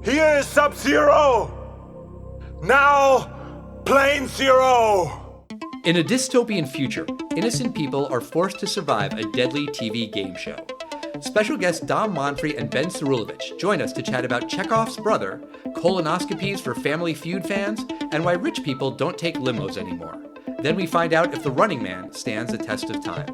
Here is Sub-Zero! Now, Plane Zero! In a dystopian future, innocent people are forced to survive a deadly TV game show. Special guests Dom Monfre and Ben Srulevich join us to chat about Chekhov's brother, colonoscopies for Family Feud fans, and why rich people don't take limos anymore. Then we find out if The Running Man stands the test of time.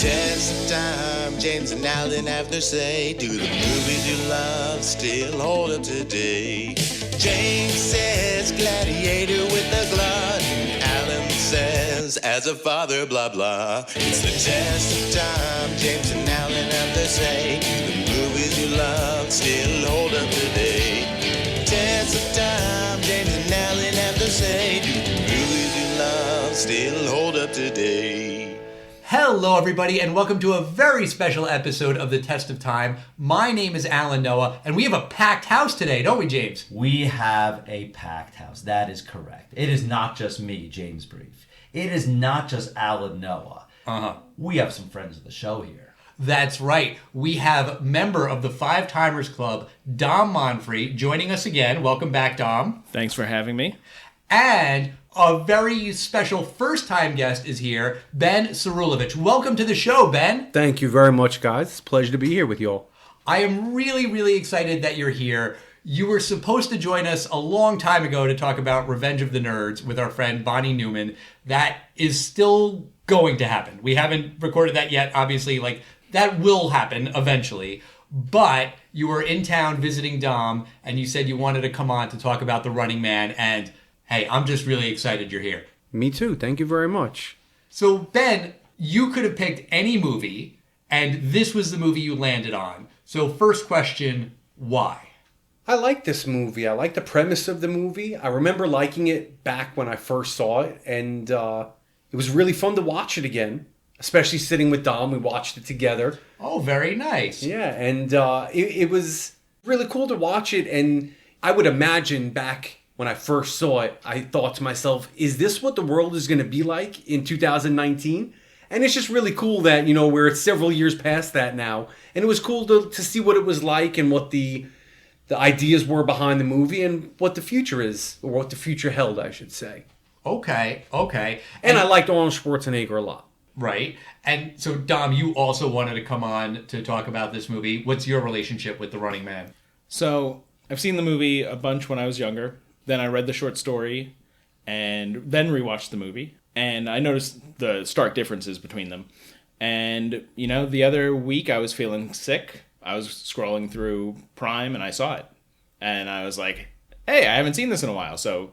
Test of time, James and Alan have their say. Do the movies you love still hold up today? James says gladiator with a glutton. Alan says as a father, blah blah. It's the test of time, James and Alan have their say. Do the movies you love still hold up today? Test of time, James and Alan have their say. Do the movies you love still hold up today? Hello, everybody, and welcome to a very special episode of The Test of Time. My name is Alan Noah, and we have a packed house today, don't we, James? We have a packed house. That is correct. It is not just me, James Brief. It is not just Alan Noah. We have some friends of the show here. That's right. We have member of the Five Timers Club, Dom Monfre, joining us again. Welcome back, Dom. Thanks for having me. And a very special first-time guest is here, Ben Srulevich. Welcome to the show, Ben. Thank you very much, guys. It's a pleasure to be here with you all. I am really, really excited that you're here. You were supposed to join us a long time ago to talk about Revenge of the Nerds with our friend Bonnie Newman. That is still going to happen. We haven't recorded that yet, obviously. That will happen eventually. But you were in town visiting Dom, and you said you wanted to come on to talk about The Running Man, and hey, I'm just really excited you're here. Me too. Thank you very much. So, Ben, you could have picked any movie, and this was the movie you landed on. So, first question, why? I like this movie. I like the premise of the movie. I remember liking it back when I first saw it, and it was really fun to watch it again, especially sitting with Dom. We watched it together. Oh, very nice. Yeah, and it was really cool to watch it, and I would imagine back when I first saw it, I thought to myself, is this what the world is going to be like in 2019? And it's just really cool that, we're several years past that now. And it was cool to see what it was like and what the ideas were behind the movie and what the future is, or what the future held, I should say. Okay. And I liked Arnold Schwarzenegger a lot. Right. And so, Dom, you also wanted to come on to talk about this movie. What's your relationship with The Running Man? So, I've seen the movie a bunch when I was younger. Then I read the short story and then rewatched the movie. And I noticed the stark differences between them. And, the other week I was feeling sick. I was scrolling through Prime and I saw it. And I was like, hey, I haven't seen this in a while. So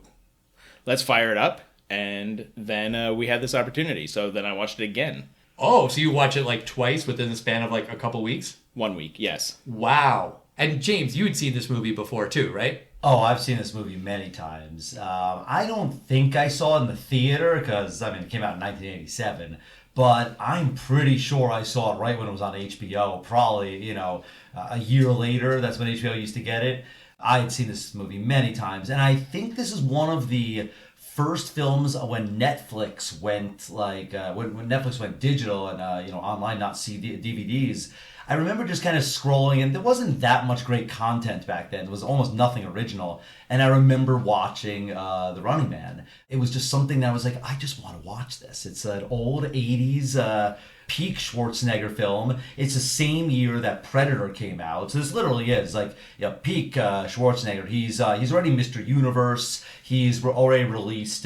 let's fire it up. And then we had this opportunity. So then I watched it again. Oh, so you watch it twice within the span of a couple weeks? 1 week, yes. Wow. And James, you had seen this movie before too, right? Oh, I've seen this movie many times. I don't think I saw it in the theater because, it came out in 1987. But I'm pretty sure I saw it right when it was on HBO. Probably, a year later. That's when HBO used to get it. I had seen this movie many times. And I think this is one of the first films when Netflix went, when Netflix went digital and, online, not DVDs. I remember just kind of scrolling, and there wasn't that much great content back then. There was almost nothing original. And I remember watching The Running Man. It was just something that I was like, I just want to watch this. It's an old 80s peak Schwarzenegger film. It's the same year that Predator came out. So this literally is peak Schwarzenegger. He's already Mr. Universe. He's already released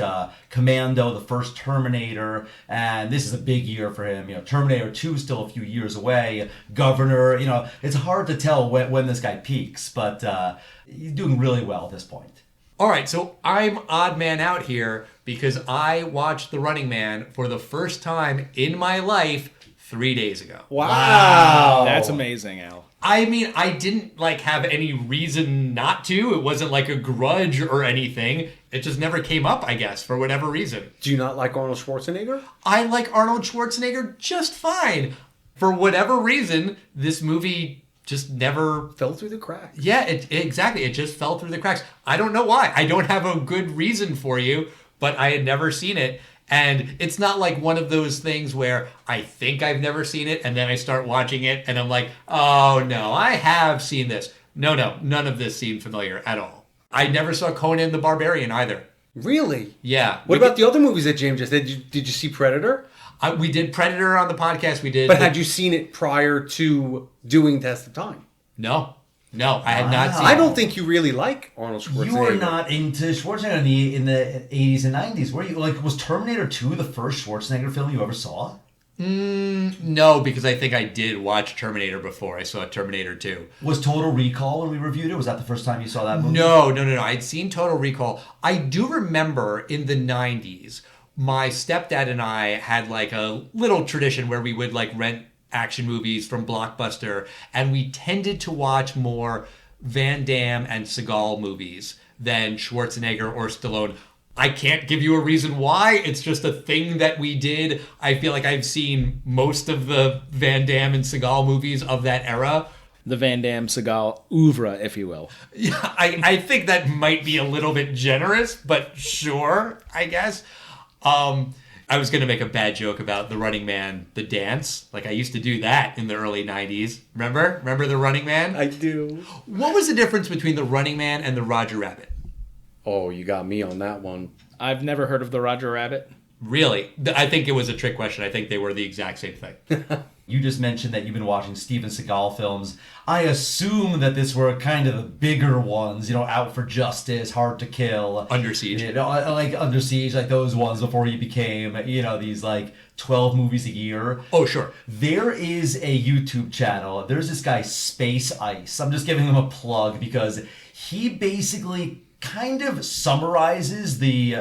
Commando, the first Terminator, and this is a big year for him. Terminator 2 is still a few years away. Governor, it's hard to tell when this guy peaks, but he's doing really well at this point. All right, so I'm odd man out here because I watched The Running Man for the first time in my life 3 days ago. Wow. That's amazing, Al. I didn't have any reason not to. It wasn't a grudge or anything. It just never came up, I guess, for whatever reason. Do you not like Arnold Schwarzenegger? I like Arnold Schwarzenegger just fine. For whatever reason, this movie just never fell through the cracks. Yeah, exactly. It just fell through the cracks. I don't know why. I don't have a good reason for you, but I had never seen it. And it's not like one of those things where I think I've never seen it and then I start watching it and I'm like, oh no, I have seen this. No, none of this seemed familiar at all. I never saw Conan the Barbarian either. Really? Yeah. What about the other movies that James just did? Did you see Predator? We did Predator on the podcast. We did. But had you seen it prior to doing Test of Time? No, I had not seen it. I don't think you really like Arnold Schwarzenegger. You were not into Schwarzenegger in the 80s and 90s, were you? Like, was Terminator 2 the first Schwarzenegger film you ever saw? No, because I think I did watch Terminator before I saw Terminator 2. Was Total Recall when we reviewed it? Was that the first time you saw that movie? No. I'd seen Total Recall. I do remember in the 90s, my stepdad and I had like a little tradition where we would like rent action movies from Blockbuster, and we tended to watch more Van Damme and Seagal movies than Schwarzenegger or Stallone. I can't give you a reason why. It's just a thing that we did. I feel like I've seen most of the Van Damme and Seagal movies of that era. The Van Damme Seagal oeuvre, if you will. Yeah, I think that might be a little bit generous, but sure, I guess. I was going to make a bad joke about The Running Man, the dance. Like, I used to do that in the early 90s. Remember The Running Man? I do. What was the difference between The Running Man and the Roger Rabbit? Oh, you got me on that one. I've never heard of the Roger Rabbit. Really? I think it was a trick question. I think they were the exact same thing. You just mentioned that you've been watching Steven Seagal films. I assume that this were kind of the bigger ones, Out for Justice, Hard to Kill. Under Siege. Like Under Siege, like those ones before he became, these like 12 movies a year. Oh, sure. There is a YouTube channel. There's this guy, Space Ice. I'm just giving him a plug because he basically kind of summarizes the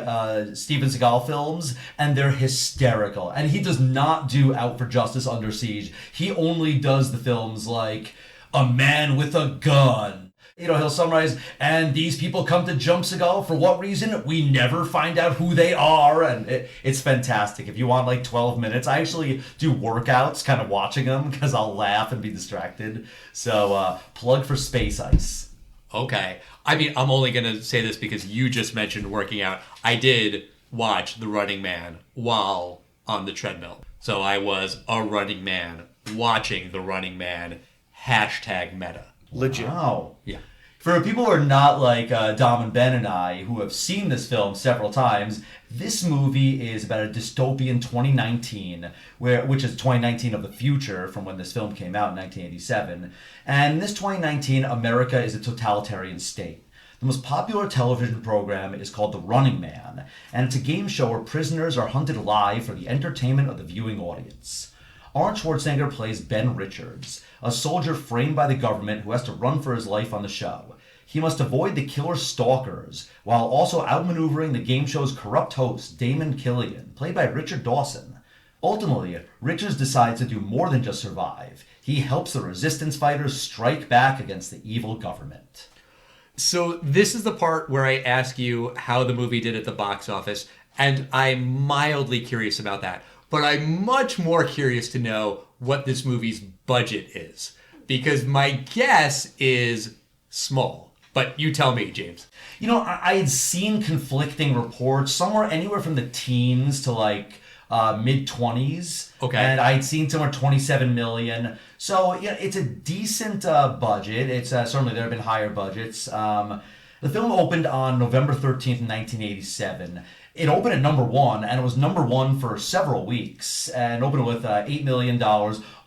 Steven Seagal films, and they're hysterical. And he does not do Out for Justice, Under Siege. He only does the films like A Man with a Gun. He'll summarize, and these people come to jump Seagal for what reason? We never find out who they are, and it's fantastic. If you want like 12 minutes, I actually do workouts kind of watching them because I'll laugh and be distracted. So plug for Space Ice. Okay. I mean, I'm only going to say this because you just mentioned working out. I did watch The Running Man while on the treadmill. So I was a running man watching The Running Man, #meta. Legit. Wow. Yeah. For people who are not like Dom and Ben and I, who have seen this film several times, this movie is about a dystopian 2019, which is 2019 of the future from when this film came out in 1987. And in this 2019, America is a totalitarian state. The most popular television program is called The Running Man, and it's a game show where prisoners are hunted live for the entertainment of the viewing audience. Arnold Schwarzenegger plays Ben Richards, a soldier framed by the government who has to run for his life on the show. He must avoid the killer stalkers, while also outmaneuvering the game show's corrupt host, Damon Killian, played by Richard Dawson. Ultimately, Richards decides to do more than just survive. He helps the resistance fighters strike back against the evil government. So this is the part where I ask you how the movie did at the box office, and I'm mildly curious about that. But I'm much more curious to know what this movie's budget is, because my guess is small. But you tell me, James. I had seen conflicting reports, somewhere anywhere from the teens to like mid-20s. Okay. And I'd seen somewhere 27 million. So, it's a decent budget. It's certainly there have been higher budgets. The film opened on November 13th, 1987. It opened at number one, and it was number one for several weeks, and opened with $8 million,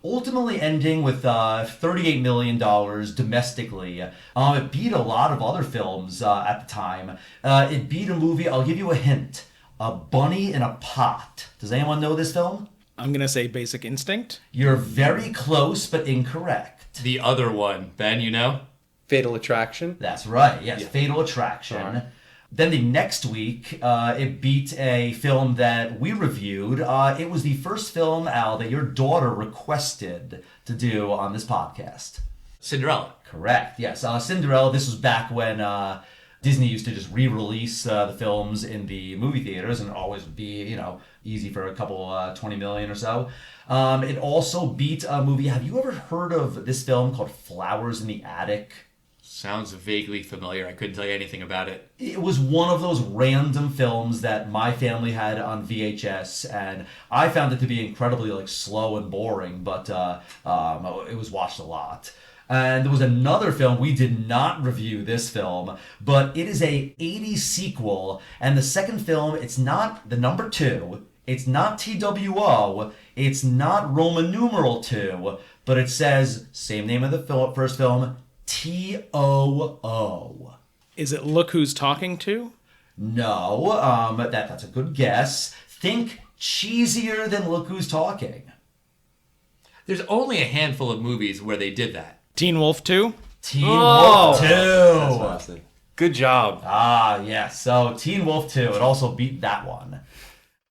ultimately ending with $38 million domestically. It beat a lot of other films at the time. It beat a movie, I'll give you a hint, A Bunny in a Pot. Does anyone know this film? I'm going to say Basic Instinct. You're very close, but incorrect. The other one, Ben, you know? Fatal Attraction. That's right, yes, yeah. Fatal Attraction. Right. Then the next week, it beat a film that we reviewed. It was the first film, Al, that your daughter requested to do on this podcast. Cinderella. Correct, yes. Cinderella, this was back when Disney used to just re-release the films in the movie theaters, and it always would be, easy for a couple, 20 million or so. It also beat a movie. Have you ever heard of this film called Flowers in the Attic? Sounds vaguely familiar. I couldn't tell you anything about it. It was one of those random films that my family had on VHS, and I found it to be incredibly slow and boring, but it was watched a lot. And there was another film, we did not review this film, but it is a 80s sequel, and the second film, it's not the number 2, it's not TWO, it's not Roman numeral 2, but it says, same name of the first film, TOO. Is it Look Who's Talking To? No, that's a good guess. Think cheesier than Look Who's Talking. There's only a handful of movies where they did that. Teen Wolf 2? Teen Wolf 2. That's what I said. Good job. Ah, yes. So Teen Wolf 2. It also beat that one.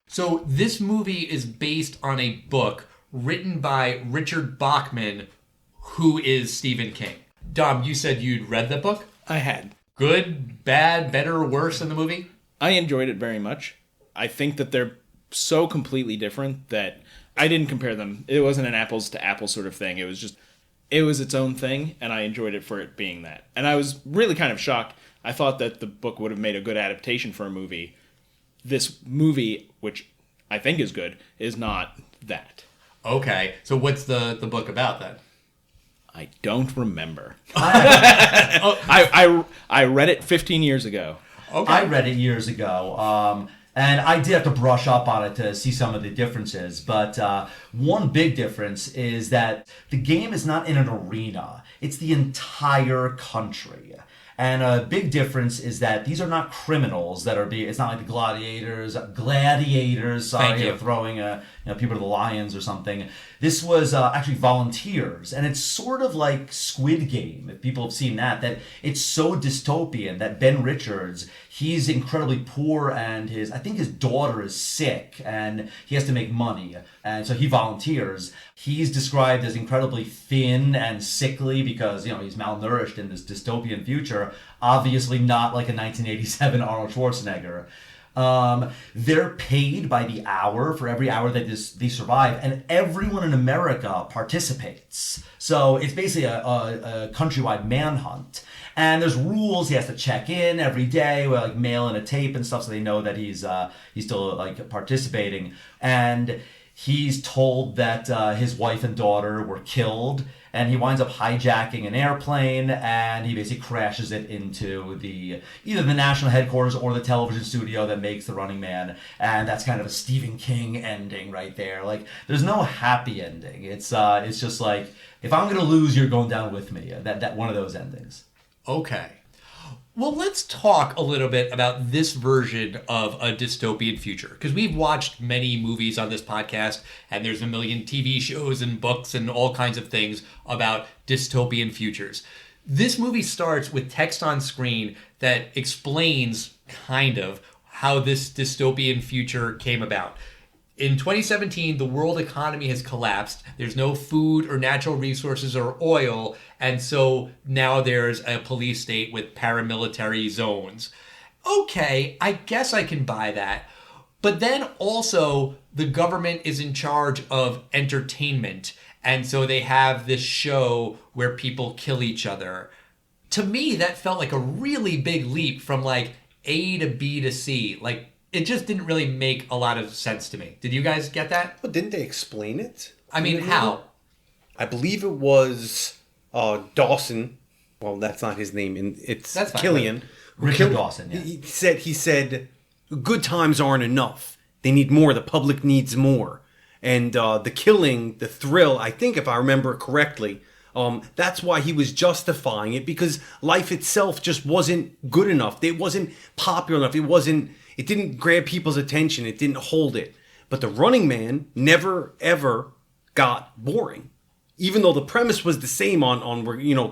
So this movie is based on a book written by Richard Bachman, who is Stephen King. Dom, you said you'd read the book? I had. Good, bad, better, worse than the movie? I enjoyed it very much. I think that they're so completely different that I didn't compare them. It wasn't an apples to apples sort of thing. It was its own thing, and I enjoyed it for it being that. And I was really kind of shocked. I thought that the book would have made a good adaptation for a movie. This movie, which I think is good, is not that. Okay, so what's the book about then? I don't remember. I read it 15 years ago. Okay. I read it years ago, and I did have to brush up on it to see some of the differences. But one big difference is that the game is not in an arena. It's the entire country. And a big difference is that these are not criminals that are being. It's not like the gladiators. Sorry, you. throwing people to the lions or something. This was actually volunteers, and it's sort of like Squid Game. If people have seen that it's so dystopian that Ben Richards, he's incredibly poor, and I think his daughter is sick, and he has to make money, and so he volunteers. He's described as incredibly thin and sickly because he's malnourished in this dystopian future. Obviously, not like a 1987 Arnold Schwarzenegger. They're paid by the hour for every hour that they survive, and everyone in America participates. So it's basically a countrywide manhunt. And there's rules. He has to check in every day with mail in a tape and stuff, so they know that he's still participating. And he's told that his wife and daughter were killed, and he winds up hijacking an airplane, and he basically crashes it into either the national headquarters or the television studio that makes The Running Man, and that's kind of a Stephen King ending right there. There's no happy ending. It's just like, if I'm gonna lose, you're going down with me. That one of those endings. Okay. Well, let's talk a little bit about this version of a dystopian future, because we've watched many movies on this podcast, and there's a million TV shows and books and all kinds of things about dystopian futures. This movie starts with text on screen that explains kind of how this dystopian future came about. In 2017, the world economy has collapsed. There's no food or natural resources or oil, and so now there's a police state with paramilitary zones. Okay, I guess I can buy that. But then also, the government is in charge of entertainment, and so they have this show where people kill each other. To me, that felt like a really big leap from A to B to C. It just didn't really make a lot of sense to me. Did you guys get that? Well, didn't they explain it? I mean, how? I believe it was Dawson. Well, that's not his name. That's fine. Killian. Richard Dawson, yeah. He said, good times aren't enough. They need more. The public needs more. And the killing, the thrill, I think if I remember correctly, that's why he was justifying it, because life itself just wasn't good enough. It wasn't popular enough. It didn't grab people's attention. It didn't hold it. But The Running Man never, ever got boring. Even though the premise was the same on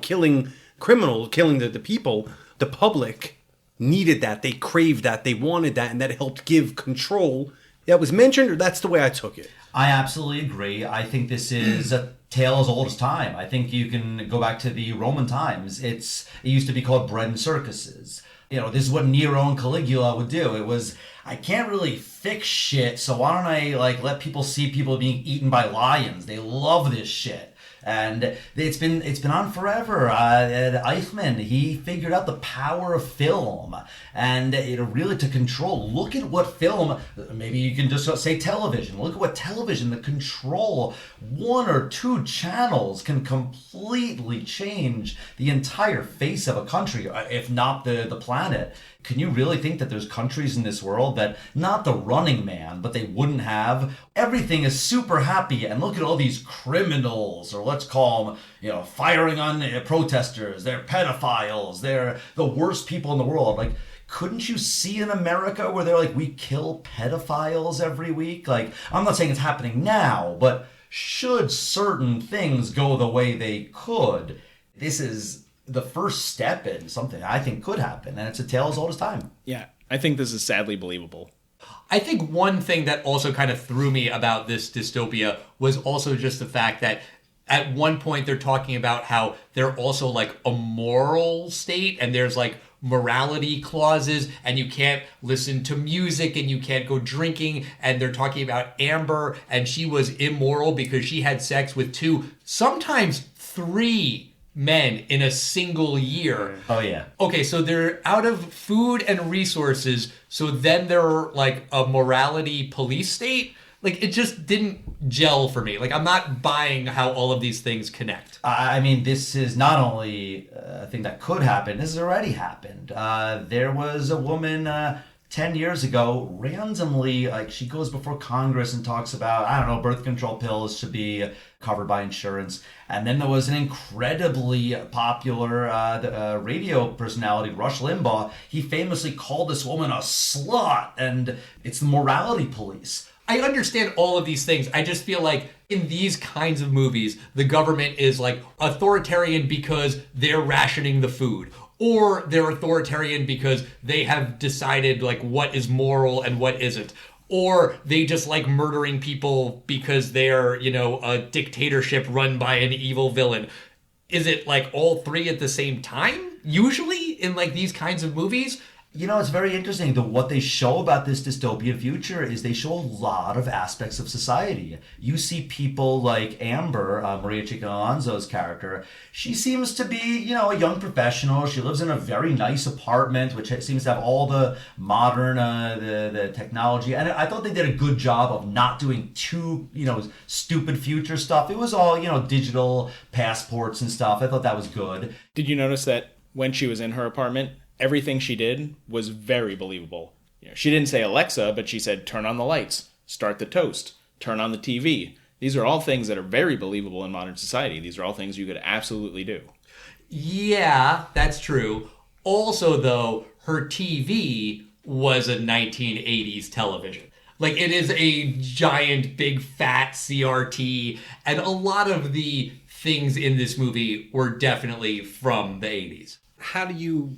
killing criminals, killing the people, the public needed that. They craved that. They wanted that. And that helped give control. That was mentioned, or that's the way I took it? I absolutely agree. I think this is a tale as old as time. I think you can go back to the Roman times. It used to be called bread and circuses. This is what Nero and Caligula would do. It was, I can't really fix shit, so why don't I let people see people being eaten by lions? They love this shit. And it's been on forever. Eichmann, he figured out the power of film and really to control. Look at what film, maybe you can just say television. Look at what television, the control, 1 or 2 channels can completely change the entire face of a country, if not the planet. Can you really think that there's countries in this world that, not the Running Man, but they wouldn't have? Everything is super happy, and look at all these criminals, or let's call them, firing on protesters. They're pedophiles. They're the worst people in the world. Like, couldn't you see in America where they're like, we kill pedophiles every week? Like, I'm not saying it's happening now, but should certain things go the way they could, this is the first step in something I think could happen, and it's a tale as old as time. Yeah, I think this is sadly believable. I think one thing that also kind of threw me about this dystopia was also just the fact that at one point they're talking about how they're also like a moral state, and there's like morality clauses, and you can't listen to music, and you can't go drinking, and they're talking about Amber, and she was immoral because she had sex with 2, sometimes 3 men in a single year. Oh, yeah. Okay, so they're out of food and resources, so then they're like a morality police state. Like, it just didn't gel for me. Like, I'm not buying how all of these things connect. I mean, this is not only a thing that could happen, this has already happened. There was a woman 10 years ago, randomly, like, she goes before Congress and talks about, birth control pills should be covered by insurance. And then there was an incredibly popular radio personality, Rush Limbaugh. He famously called this woman a slut, and it's the morality police. I understand all of these things. I just feel like in these kinds of movies, the government is like authoritarian because they're rationing the food. Or they're authoritarian because they have decided like what is moral and what isn't. Or they just like murdering people because they're, a dictatorship run by an evil villain. Is it like all 3 at the same time? Usually in like these kinds of movies? It's very interesting. What they show about this dystopian future is they show a lot of aspects of society. You see people like Amber, Maria Chica-Alonso's character. She seems to be, a young professional. She lives in a very nice apartment, which seems to have all the modern, the technology. And I thought they did a good job of not doing too, stupid future stuff. It was all, digital passports and stuff. I thought that was good. Did you notice that when she was in her apartment, everything she did was very believable? She didn't say Alexa, but she said, turn on the lights, start the toast, turn on the TV. These are all things that are very believable in modern society. These are all things you could absolutely do. Yeah, that's true. Also, though, her TV was a 1980s television. Like, it is a giant, big, fat CRT, and a lot of the things in this movie were definitely from the 80s. How do you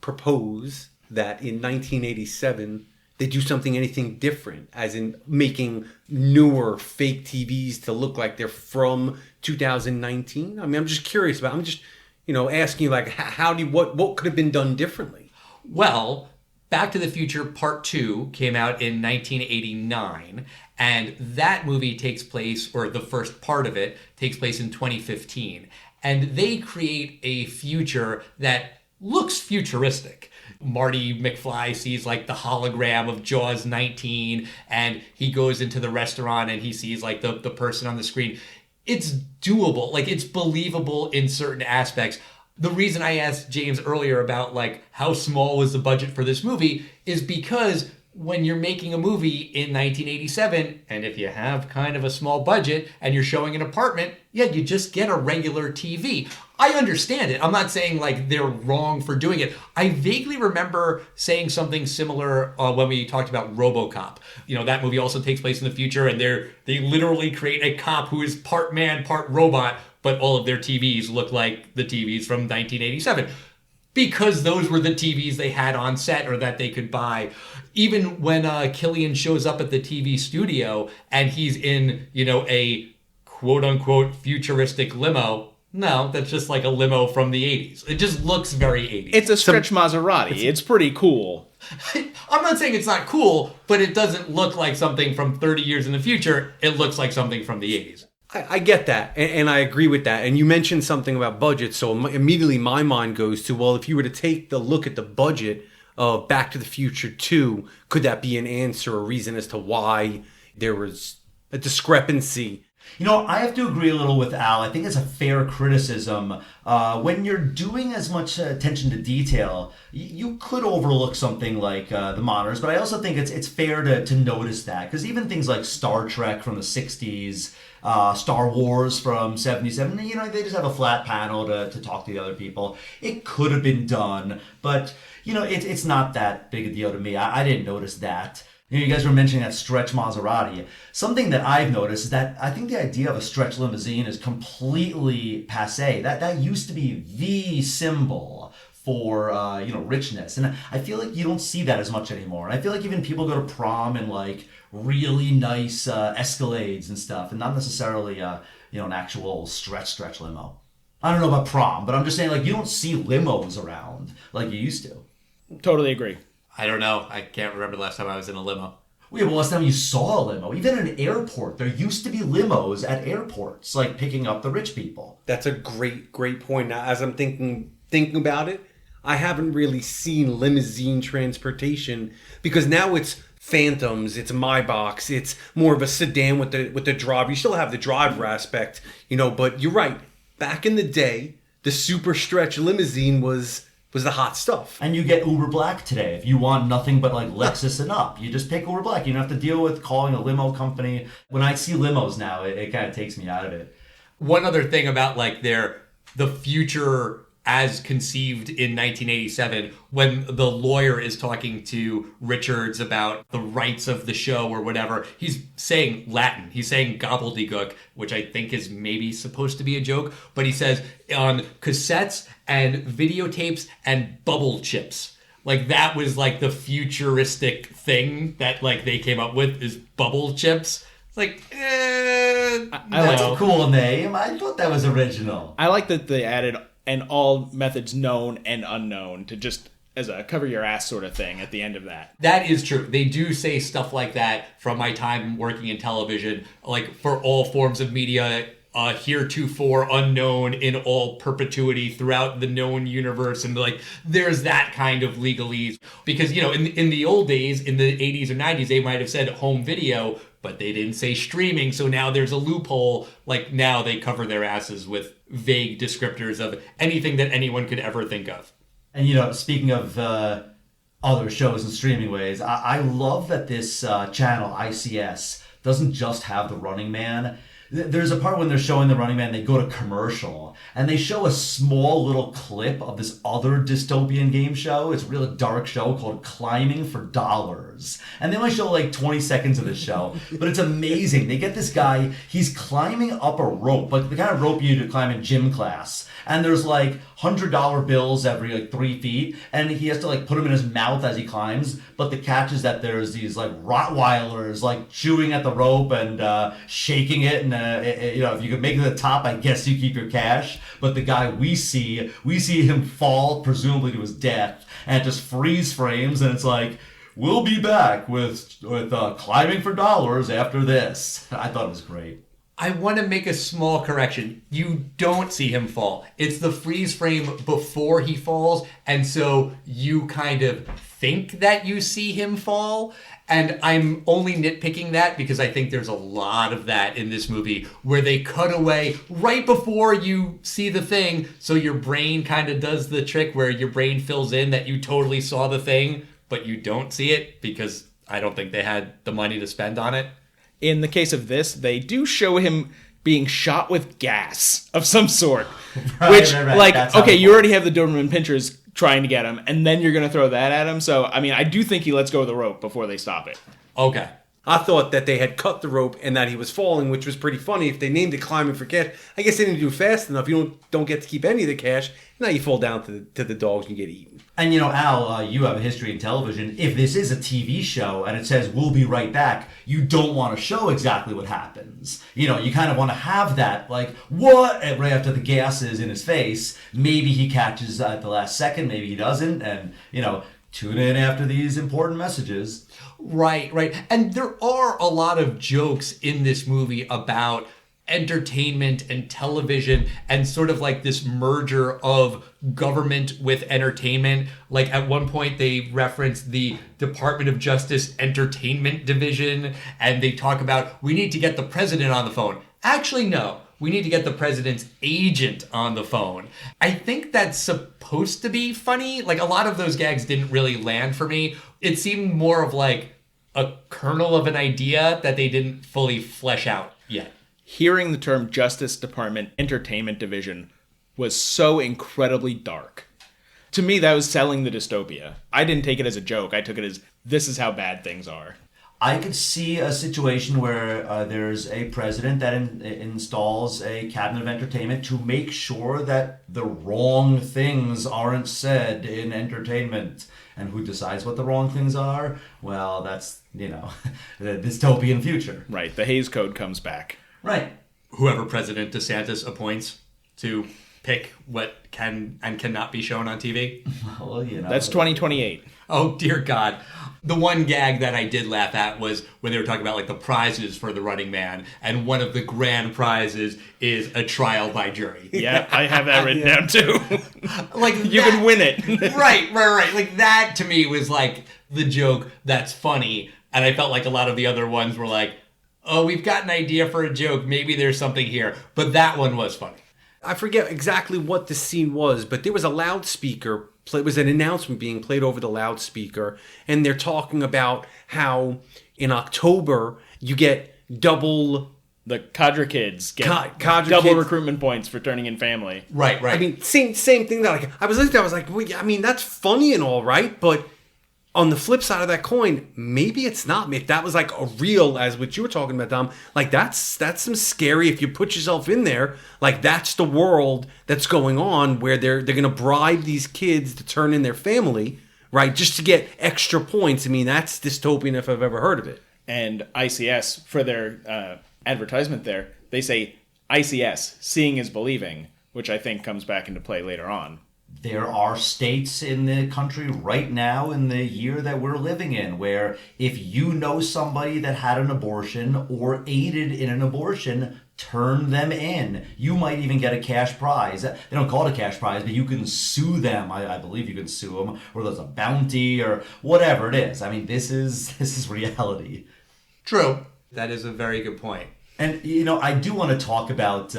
propose that in 1987 they do anything different, as in making newer fake TVs to look like they're from 2019? I mean, I'm just curious about. I'm just, asking you, like, what could have been done differently? Well, Back to the Future Part 2 came out in 1989, and that movie takes place, or the first part of it takes place in 2015, and they create a future that looks futuristic. Marty McFly sees like the hologram of Jaws 19, and he goes into the restaurant and he sees like the person on the screen. It's doable. Like, it's believable in certain aspects. The reason I asked James earlier about like how small was the budget for this movie is because when you're making a movie in 1987, and if you have kind of a small budget and you're showing an apartment, yeah, you just get a regular TV. I understand it. I'm not saying like they're wrong for doing it. I vaguely remember saying something similar when we talked about RoboCop. That movie also takes place in the future, and they literally create a cop who is part man, part robot, but all of their TVs look like the TVs from 1987. Because those were the TVs they had on set or that they could buy. Even when Killian shows up at the TV studio and he's in, a quote-unquote futuristic limo, no, that's just like a limo from the 80s. It just looks very 80s. It's a stretch Maserati. It's pretty cool. I'm not saying it's not cool, but it doesn't look like something from 30 years in the future. It looks like something from the 80s. I get that, and I agree with that. And you mentioned something about budget, so immediately my mind goes to, well, if you were to take the look at the budget of Back to the Future 2, could that be an answer or reason as to why there was a discrepancy? You know, I have to agree a little with Al. I think it's a fair criticism. When you're doing as much attention to detail, you could overlook something like the monitors, but I also think it's fair to notice that, because even things like Star Trek from the 60s, Star Wars from 77, you know, they just have a flat panel to talk to the other people. It could have been done, but, you know, it's not that big a deal to me. I didn't notice that. You know, you guys were mentioning that stretch Maserati. Something that I've noticed is that I think the idea of a stretch limousine is completely passé. That used to be the symbol for richness, and I feel like you don't see that as much anymore. And I feel like even people go to prom in like really nice Escalades and stuff, and not necessarily an actual stretch limo. I don't know about prom, but I'm just saying, like, you don't see limos around like you used to. Totally agree. I don't know. I can't remember the last time I was in a limo. Yeah, well, last time you saw a limo, even at an airport, there used to be limos at airports, like picking up the rich people. That's a great point. Now, as I'm thinking about it, I haven't really seen limousine transportation, because now it's Phantoms, it's Maybachs, it's more of a sedan with the driver. You still have the driver aspect, but you're right. Back in the day, the super stretch limousine was the hot stuff. And you get Uber Black today. If you want nothing but like Lexus and up, you just pick Uber Black. You don't have to deal with calling a limo company. When I see limos now, it kind of takes me out of it. One other thing about like the future as conceived in 1987, when the lawyer is talking to Richards about the rights of the show or whatever, he's saying Latin. He's saying gobbledygook, which I think is maybe supposed to be a joke, but he says on cassettes and videotapes and bubble chips. Like, that was like the futuristic thing that like they came up with, is bubble chips. It's like, That's a cool name. I thought that was original. I like that they added "and all methods known and unknown" to just as a cover your ass sort of thing at the end of that. That is true. They do say stuff like that from my time working in television, like for all forms of media, heretofore unknown in all perpetuity throughout the known universe. And like, there's that kind of legalese. Because, in the old days, in the 80s or 90s, they might have said home video, but they didn't say streaming. So now there's a loophole. Like, now they cover their asses with vague descriptors of anything that anyone could ever think of. And, speaking of other shows and streaming ways, I love that this channel, ICS, doesn't just have The Running Man. There's a part when they're showing The Running Man, they go to commercial, and they show a small little clip of this other dystopian game show. It's a really dark show called Climbing for Dollars. And they only show like 20 seconds of this show, but it's amazing. They get this guy, he's climbing up a rope, like the kind of rope you do to climb in gym class. And there's like $100 bills every like 3 feet, and he has to like put them in his mouth as he climbs. But the catch is that there's these like Rottweilers like chewing at the rope and shaking it. And if you could make it to the top, I guess you keep your cash. But the guy we see him fall presumably to his death, and it just freeze frames, and it's like, we'll be back with Climbing for Dollars after this. I thought it was great. I want to make a small correction. You don't see him fall. It's the freeze frame before he falls, and so you kind of think that you see him fall. And I'm only nitpicking that because I think there's a lot of that in this movie where they cut away right before you see the thing, so your brain kind of does the trick where your brain fills in that you totally saw the thing, but you don't see it because I don't think they had the money to spend on it. In the case of this, they do show him being shot with gas of some sort. Right. Like, okay, you already have the Doberman pinchers trying to get him, and then you're going to throw that at him. So, I mean, I do think he lets go of the rope before they stop it. Okay. I thought that they had cut the rope and that he was falling, which was pretty funny. If they named it Climbing for Cash, I guess they didn't do it fast enough. You don't get to keep any of the cash. Now you fall down to the dogs and you get eaten. And Al, you have a history in television. If this is a TV show and it says, we'll be right back, you don't want to show exactly what happens. You kind of want to have that, like, what? And right after the gas is in his face, maybe he catches at the last second, maybe he doesn't. And, tune in after these important messages. Right. And there are a lot of jokes in this movie about entertainment and television and sort of like this merger of government with entertainment. Like at one point they reference the Department of Justice Entertainment Division, and they talk about, we need to get the president on the phone. Actually, no. We need to get the president's agent on the phone. I think that's supposed to be funny. Like, a lot of those gags didn't really land for me. It seemed more of like a kernel of an idea that they didn't fully flesh out yet. Hearing the term Justice Department Entertainment Division was so incredibly dark. To me, that was selling the dystopia. I didn't take it as a joke. I took it as, this is how bad things are. I could see a situation where there's a president that installs a cabinet of entertainment to make sure that the wrong things aren't said in entertainment. And who decides what the wrong things are? Well, that's, the dystopian future. Right, the Hays Code comes back. Right. Whoever President DeSantis appoints to pick what can and cannot be shown on TV. Well, That's 2028. Oh, dear God. The one gag that I did laugh at was when they were talking about like the prizes for the Running Man, and one of the grand prizes is a trial by jury. Yeah, I have that written down too. Like you can win it. Right. Like that to me was like the joke that's funny, and I felt like a lot of the other ones were like, oh, we've got an idea for a joke, maybe there's something here, but that one was funny. I forget exactly what the scene was, but there was a loudspeaker. It was an announcement being played over the loudspeaker, and they're talking about how in October you get double... The cadre kids get cadre double kids. Recruitment points for turning in family. Right. I mean, same thing. That I was listening to, I was like, well, I mean, that's funny and all right, but on the flip side of that coin, maybe it's not. If that was like a real, as what you were talking about, Dom, like that's some scary, if you put yourself in there, like that's the world that's going on where they're going to bribe these kids to turn in their family, right, just to get extra points. I mean, that's dystopian if I've ever heard of it. And ICS, for their advertisement there, they say ICS, seeing is believing, which I think comes back into play later on. There are states in the country right now in the year that we're living in where if you know somebody that had an abortion or aided in an abortion, turn them in. You might even get a cash prize. They don't call it a cash prize, but you can sue them. I believe you can sue them, or there's a bounty or whatever it is. I mean, this is reality. True. That is a very good point. And, I do want to talk about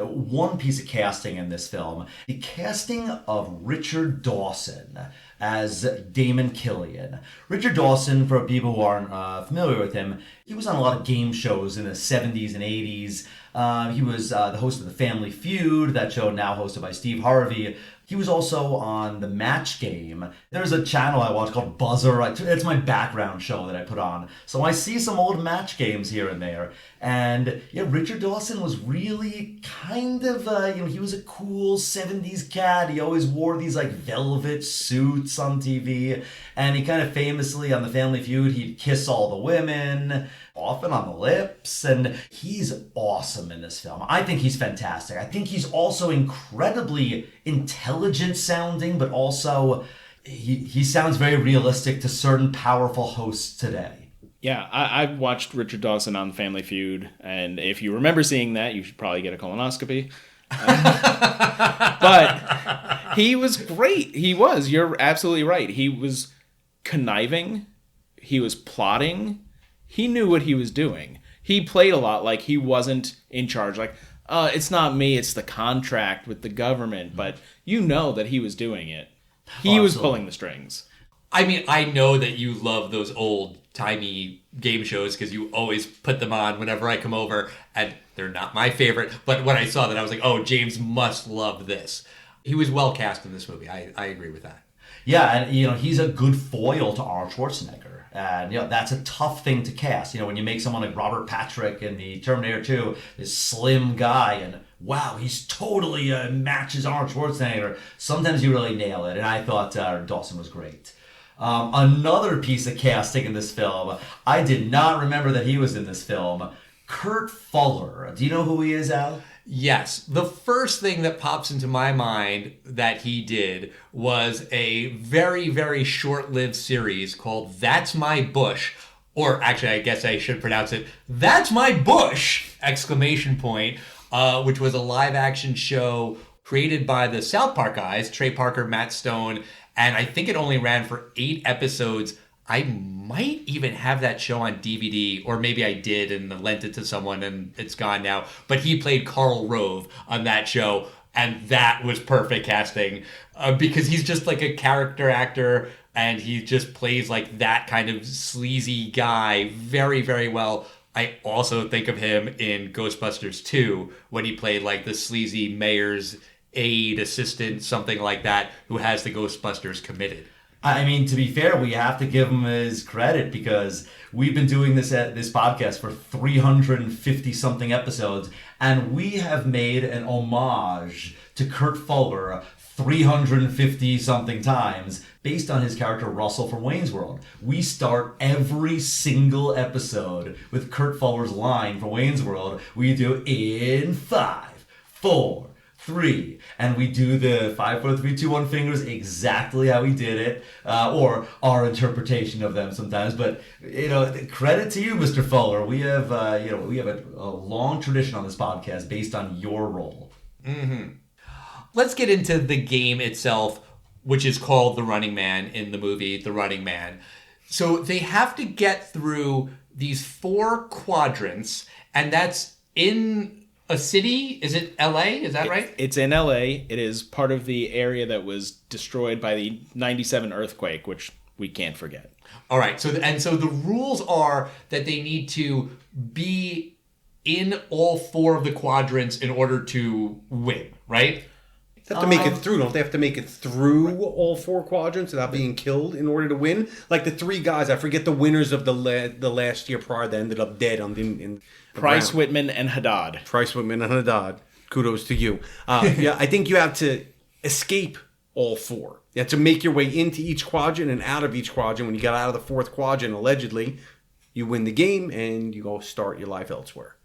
one piece of casting in this film. The casting of Richard Dawson as Damon Killian. Richard Dawson, for people who aren't familiar with him, he was on a lot of game shows in the 70s and 80s. He was the host of the Family Feud, that show now hosted by Steve Harvey. He was also on The Match Game. There's a channel I watch called Buzzer. It's my background show that I put on. So I see some old Match Games here and there. And yeah, Richard Dawson was really kind of, he was a cool 70s cat. He always wore these like velvet suits on TV. And he kind of famously on The Family Feud, he'd kiss all the women, often on the lips. And he's awesome in this film. I think he's fantastic. I think he's also incredibly intelligent sounding, but also he sounds very realistic to certain powerful hosts today. Yeah, I've watched Richard Dawson on Family Feud, and if you remember seeing that, you should probably get a colonoscopy. But he was great. He was. You're absolutely right. He was conniving. He was plotting. He knew what he was doing. He played a lot like he wasn't in charge. Like, it's not me, it's the contract with the government. But you know that he was doing it. He was pulling the strings. I mean, I know that you love those old-timey game shows because you always put them on whenever I come over, and they're not my favorite. But when I saw that, I was like, oh, James must love this. He was well cast in this movie. I agree with that. Yeah, and he's a good foil to Arnold Schwarzenegger. And that's a tough thing to cast. When you make someone like Robert Patrick in the Terminator 2, this slim guy, and wow, he's totally matches Arnold Schwarzenegger. Sometimes you really nail it, and I thought Dawson was great. Another piece of casting in this film, I did not remember that he was in this film. Kurt Fuller. Do you know who he is, Al? Yes. The first thing that pops into my mind that he did was a very, very short-lived series called That's My Bush, or actually I guess I should pronounce it, "That's My Bush!" exclamation point, which was a live action show created by the South Park guys, Trey Parker, Matt Stone, and I think it only ran for 8 episodes. I might even have that show on DVD, or maybe I did and lent it to someone and it's gone now. But he played Karl Rove on that show, and that was perfect casting because he's just like a character actor and he just plays like that kind of sleazy guy very, very well. I also think of him in Ghostbusters 2 when he played like the sleazy mayor's aide, assistant, something like that, who has the Ghostbusters committed. I mean, to be fair, we have to give him his credit because we've been doing this podcast for 350-something episodes, and we have made an homage to Kurt Fuller 350-something times based on his character Russell from Wayne's World. We start every single episode with Kurt Fuller's line from Wayne's World. We do in 5, 4, 3, and we do the 5, 4, 3, 2, 1 fingers exactly how he did it, or our interpretation of them sometimes. But credit to you, Mr. Fuller. We have we have a long tradition on this podcast based on your role. Mm-hmm. Let's get into the game itself, which is called The Running Man in the movie The Running Man. So they have to get through these 4 quadrants, and that's in a city. Is it LA? Is that right? It's in LA. It is part of the area that was destroyed by the 97 earthquake, which we can't forget. All right. So the rules are that they need to be in all 4 of the quadrants in order to win, right? They have to make it through. Don't they have to make it through all 4 quadrants without being killed in order to win? Like the 3 guys, I forget the winners of the last year prior that ended up dead in Price, round. Whitman, and Haddad. Price, Whitman, and Haddad. Kudos to you. Yeah, I think you have to escape all 4. You have to make your way into each quadrant and out of each quadrant. When you get out of the 4th quadrant, allegedly, you win the game and you go start your life elsewhere.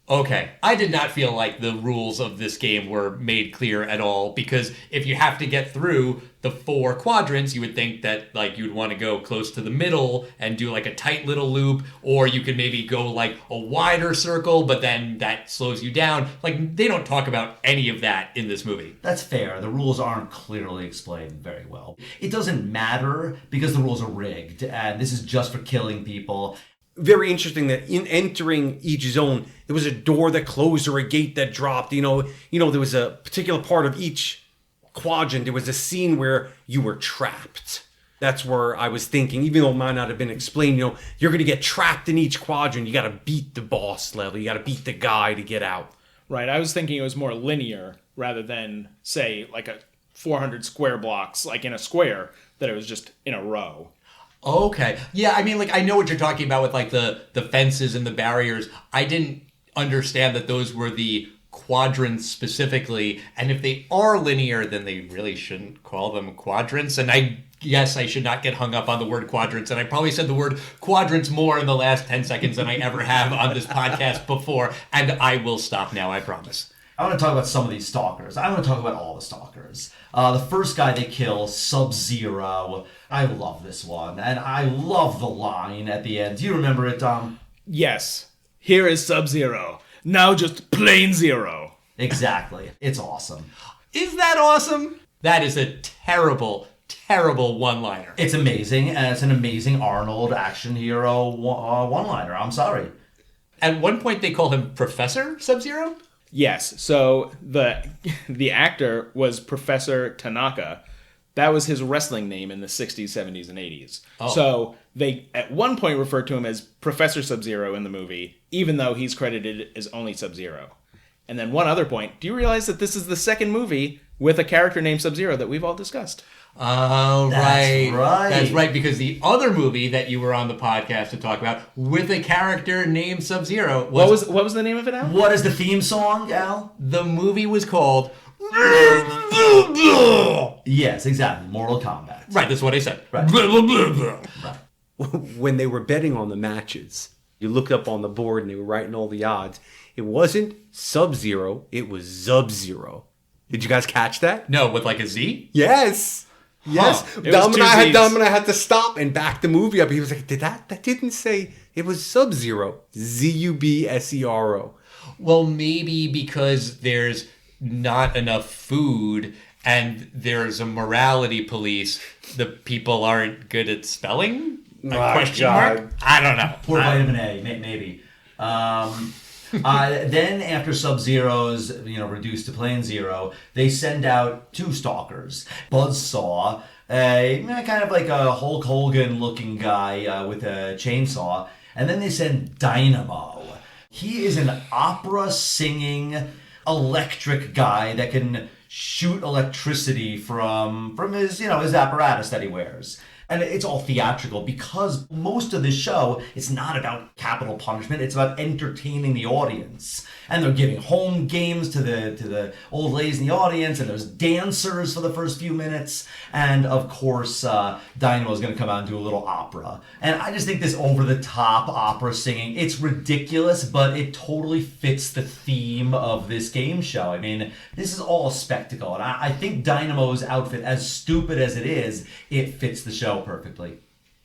Okay, I did not feel like the rules of this game were made clear at all, because if you have to get through the 4 quadrants, you would think that like you'd want to go close to the middle and do like a tight little loop, or you could maybe go like a wider circle, but then that slows you down. Like, they don't talk about any of that in this movie. That's fair. The rules aren't clearly explained very well. It doesn't matter because the rules are rigged, and this is just for killing people. Very interesting that in entering each zone, there was a door that closed or a gate that dropped. You know, there was a particular part of each quadrant. There was a scene where you were trapped. That's where I was thinking, even though it might not have been explained, you're going to get trapped in each quadrant. You got to beat the boss level. You got to beat the guy to get out. Right. I was thinking it was more linear rather than, say, like a 400 square blocks, like in a square, that it was just in a row. Okay. Yeah, I mean, like, I know what you're talking about with, like, the fences and the barriers. I didn't understand that those were the quadrants specifically. And if they are linear, then they really shouldn't call them quadrants. And I guess I should not get hung up on the word quadrants. And I probably said the word quadrants more in the last 10 seconds than I ever have on this podcast before. And I will stop now, I promise. I want to talk about some of these stalkers. I want to talk about all the stalkers. The first guy they kill, Sub-Zero. I love this one. And I love the line at the end. Do you remember it, Dom? Yes. Here is Sub-Zero. Now just plain zero. Exactly. It's awesome. Is that awesome? That is a terrible, terrible one-liner. It's amazing. And it's an amazing Arnold action hero one-liner. I'm sorry. At one point, they call him Professor Sub-Zero? Yes. So the actor was Professor Tanaka. That was his wrestling name in the 60s, 70s, and 80s. Oh. So they at one point referred to him as Professor Sub-Zero in the movie, even though he's credited as only Sub-Zero. And then one other point. Do you realize that this is the second movie with a character named Sub-Zero that we've all discussed? Oh, right. That's right, because the other movie that you were on the podcast to talk about with a character named Sub-Zero was... What was the name of it, Al? What is the theme song, Al? The movie was called... Yes, exactly. Mortal Kombat. Right, that's what I said. Right. Right. When they were betting on the matches, you looked up on the board and they were writing all the odds. It wasn't Sub-Zero, it was Zub-Zero. Did you guys catch that? No, with like a Z? Yes. Yes, It was two Zs. Dom and I had to stop and back the movie up. He was like, that didn't say it was Sub-Zero. Zubsero. Well, maybe because there's not enough food and there's a morality police, the people aren't good at spelling? Question mark? I don't know. Poor vitamin A, maybe. Then after Sub-Zero's, reduced to plain Zero, they send out two stalkers. Buzzsaw, kind of like a Hulk Hogan looking guy with a chainsaw. And then they send Dynamo. He is an opera singing electric guy that can shoot electricity from his, his apparatus that he wears. And it's all theatrical because most of the show is not about capital punishment. It's about entertaining the audience. And they're giving home games to the old ladies in the audience. And there's dancers for the first few minutes. And of course, Dynamo is going to come out and do a little opera. And I just think this over-the-top opera singing, it's ridiculous, but it totally fits the theme of this game show. I mean, this is all a spectacle. And I think Dynamo's outfit, as stupid as it is, it fits the show perfectly.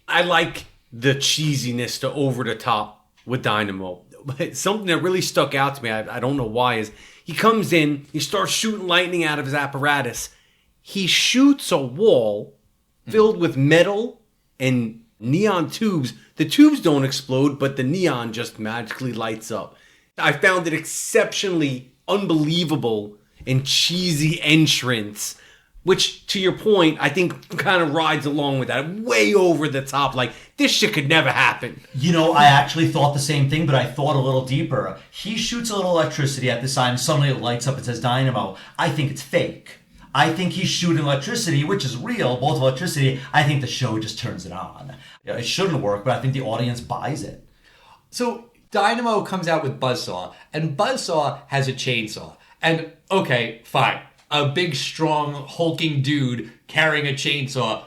I like the cheesiness to over the top with Dynamo. But something that really stuck out to me, I don't know why, is he comes in, he starts shooting lightning out of his apparatus. He shoots a wall filled with metal and neon tubes. The tubes don't explode, but the neon just magically lights up. I found it exceptionally unbelievable and cheesy entrance, which, to your point, I think kind of rides along with that. Way over the top. Like, this shit could never happen. I actually thought the same thing, but I thought a little deeper. He shoots a little electricity at the sign, and suddenly it lights up and says Dynamo. I think it's fake. I think he's shooting electricity, which is real, both electricity. I think the show just turns it on. It shouldn't work, but I think the audience buys it. So Dynamo comes out with Buzzsaw, and Buzzsaw has a chainsaw. And, okay, fine. A big, strong, hulking dude carrying a chainsaw,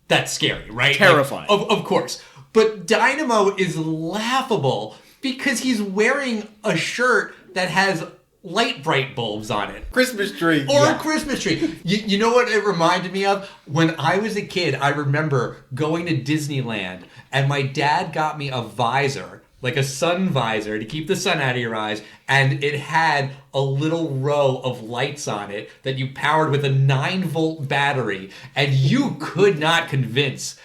that's scary, right? Terrifying. Of course. But Dynamo is laughable because he's wearing a shirt that has light bright bulbs on it. Christmas tree. Or a Christmas tree. You know what it reminded me of? When I was a kid, I remember going to Disneyland and my dad got me a visor, like a sun visor to keep the sun out of your eyes, and it had a little row of lights on it that you powered with a 9-volt battery, and you could not convince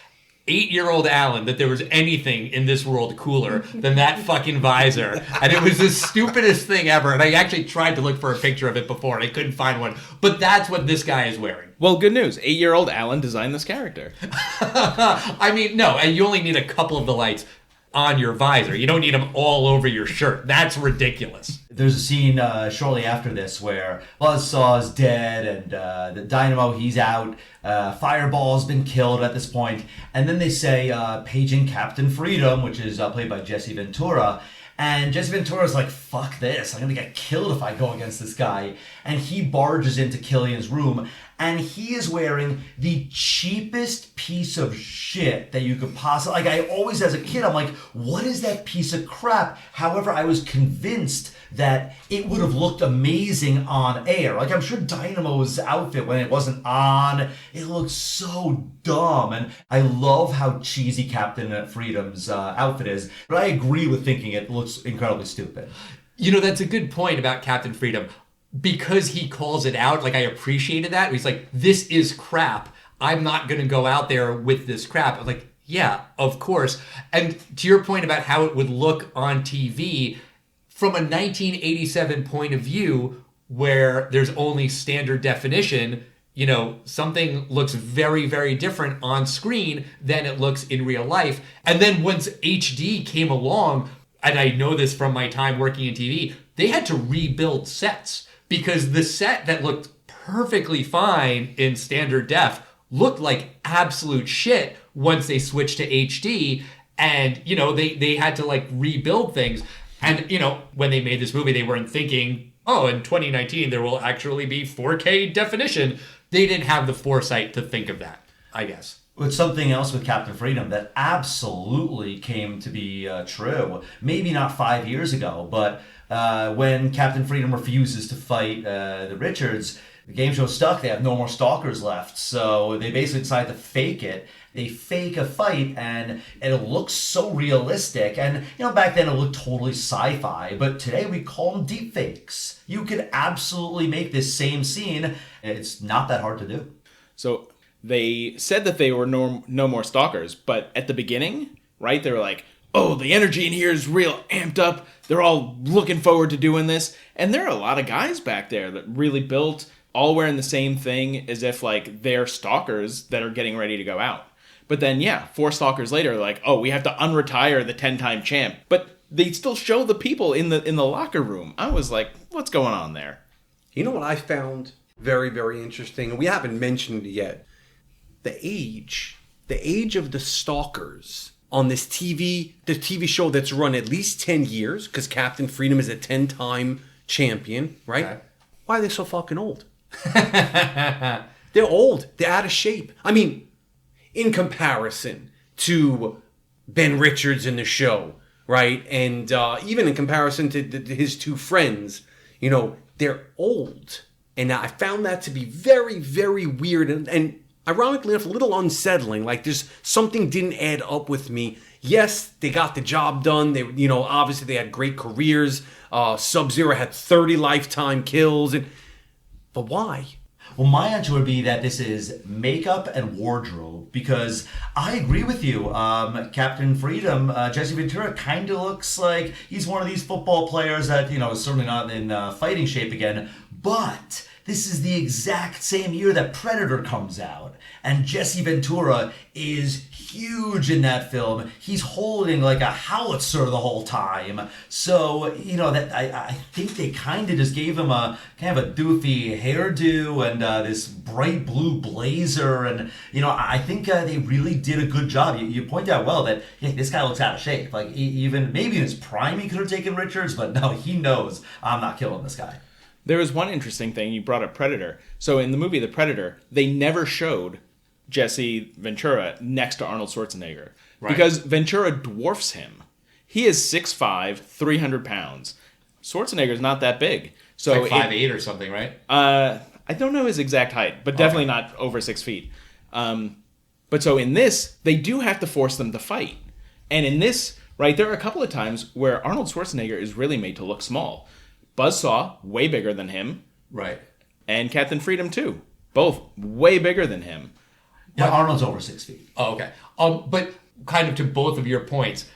8-year-old Alan that there was anything in this world cooler than that fucking visor. And it was the stupidest thing ever, and I actually tried to look for a picture of it before, and I couldn't find one. But that's what this guy is wearing. Well, good news. 8-year-old Alan designed this character. I mean, no, and you only need a couple of the lights on your visor. You don't need them all over your shirt. That's ridiculous. There's a scene shortly after this where Buzzsaw's dead and the Dynamo, he's out. Fireball's been killed at this point. And then they say paging Captain Freedom, which is played by Jesse Ventura. And Jesse Ventura's like, fuck this. I'm going to get killed if I go against this guy. And he barges into Killian's room. And he is wearing the cheapest piece of shit that you could possibly... Like, I always, as a kid, I'm like, what is that piece of crap? However, I was convinced that it would have looked amazing on air. Like, I'm sure Dynamo's outfit, when it wasn't on, it looked so dumb. And I love how cheesy Captain Freedom's outfit is. But I agree with thinking it looks incredibly stupid. You know, that's a good point about Captain Freedom. Because he calls it out, like, I appreciated that. He's like, this is crap. I'm not going to go out there with this crap. I'm like, yeah, of course. And to your point about how it would look on TV, from a 1987 point of view, where there's only standard definition, you know, something looks very, very different on screen than it looks in real life. And then once HD came along, and I know this from my time working in TV, they had to rebuild sets. Because the set that looked perfectly fine in standard def looked like absolute shit once they switched to HD. And, you know, they had to, like, rebuild things. And, you know, when they made this movie, they weren't thinking, oh, in 2019, there will actually be 4K definition. They didn't have the foresight to think of that, I guess. With something else with Captain Freedom that absolutely came to be true. Maybe not 5 years ago, but when Captain Freedom refuses to fight the Richards, The game show stuck. They have no more stalkers left. So they basically decided to fake it. They fake a fight, and it looks so realistic. And, back then it looked totally sci-fi. But today we call them deep fakes. You could absolutely make this same scene. It's not that hard to do. So they said that they were no more stalkers. But at the beginning, right, they were like, oh, the energy in here is real amped up. They're all looking forward to doing this. And there are a lot of guys back there that really built, all wearing the same thing as if, like, they're stalkers that are getting ready to go out. But then, 4 stalkers later, like, oh, we have to unretire the 10-time champ. But they still show the people in the locker room. I was like, what's going on there? You know what I found very, very interesting? We haven't mentioned it yet. The age of the stalkers on this the TV show that's run at least 10 years, because Captain Freedom is a 10-time champion, right? Okay. Why are they so fucking old? They're old. They're out of shape. I mean, in comparison to Ben Richards in the show, right? And even in comparison to his 2 friends, they're old. And I found that to be very, very weird and ironically enough, a little unsettling. Like, there's something didn't add up with me. Yes, they got the job done. They, obviously they had great careers. Sub-Zero had 30 lifetime kills. But why? Well, my answer would be that this is makeup and wardrobe, because I agree with you. Captain Freedom, Jesse Ventura, kind of looks like he's one of these football players that, is certainly not in fighting shape again. But this is the exact same year that Predator comes out. And Jesse Ventura is huge in that film. He's holding like a howitzer the whole time. So, that I think they kind of just gave him a kind of a doofy hairdo and this bright blue blazer. And, I think they really did a good job. You point out well that this guy looks out of shape. Like, even maybe in his prime he could have taken Richards, but no, he knows I'm not killing this guy. There was one interesting thing. You brought up Predator. So in the movie The Predator, they never showed Jesse Ventura next to Arnold Schwarzenegger. Right. Because Ventura dwarfs him. He is 6'5", 300 pounds. Schwarzenegger's not that big. So it's like 5'8" or something, right? I don't know his exact height, but definitely not over 6 feet. But so in this, they do have to force them to fight. And in this, right, there are a couple of times where Arnold Schwarzenegger is really made to look small. Buzzsaw, way bigger than him. Right. And Captain Freedom, too. Both way bigger than him. Yeah, Arnold's over 6 feet. Oh, okay. But kind of to both of your points,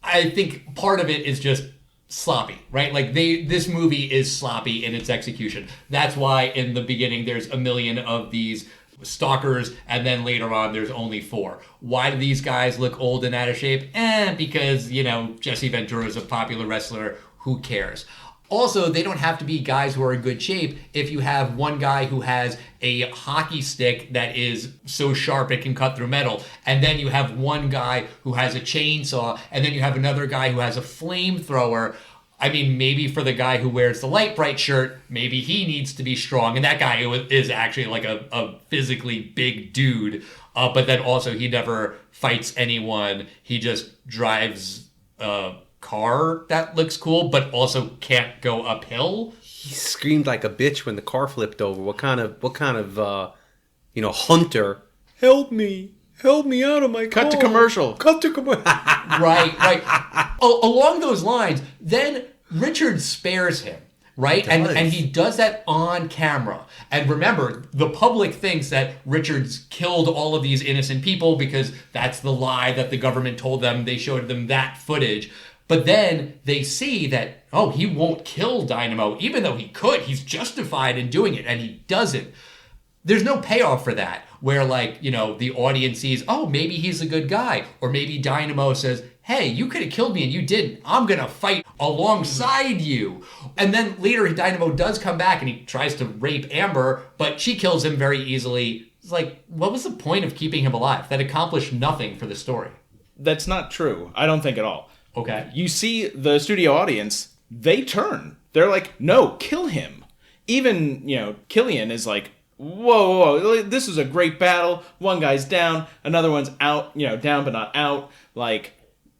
I think part of it is just sloppy, right? Like, this movie is sloppy in its execution. That's why in the beginning there's a million of these stalkers, and then later on there's only 4. Why do these guys look old and out of shape? Because, Jesse Ventura is a popular wrestler. Who cares? Also, they don't have to be guys who are in good shape. If you have one guy who has a hockey stick that is so sharp it can cut through metal, and then you have one guy who has a chainsaw, and then you have another guy who has a flamethrower. I mean, maybe for the guy who wears the light bright shirt, maybe he needs to be strong, and that guy is actually like a physically big dude. But then also he never fights anyone. He just drives car that looks cool but also can't go uphill. He screamed like a bitch when the car flipped over. What kind of hunter? Help me out of my car. Cut to commercial. Right. Along those lines, then Richard spares him, right? And he does that on camera. And remember, the public thinks that Richards killed all of these innocent people because that's the lie that the government told them. They showed them that footage. But then they see that, he won't kill Dynamo, even though he could. He's justified in doing it, and he doesn't. There's no payoff for that, where, the audience sees, maybe he's a good guy. Or maybe Dynamo says, hey, you could have killed me and you didn't. I'm going to fight alongside you. And then later, Dynamo does come back and he tries to rape Amber, but she kills him very easily. It's like, what was the point of keeping him alive? That accomplished nothing for the story. That's not true. I don't think at all. Okay. You see the studio audience, they turn. They're like, no, kill him. Even, Killian is like, whoa, this is a great battle. One guy's down, another one's out, down but not out. Like,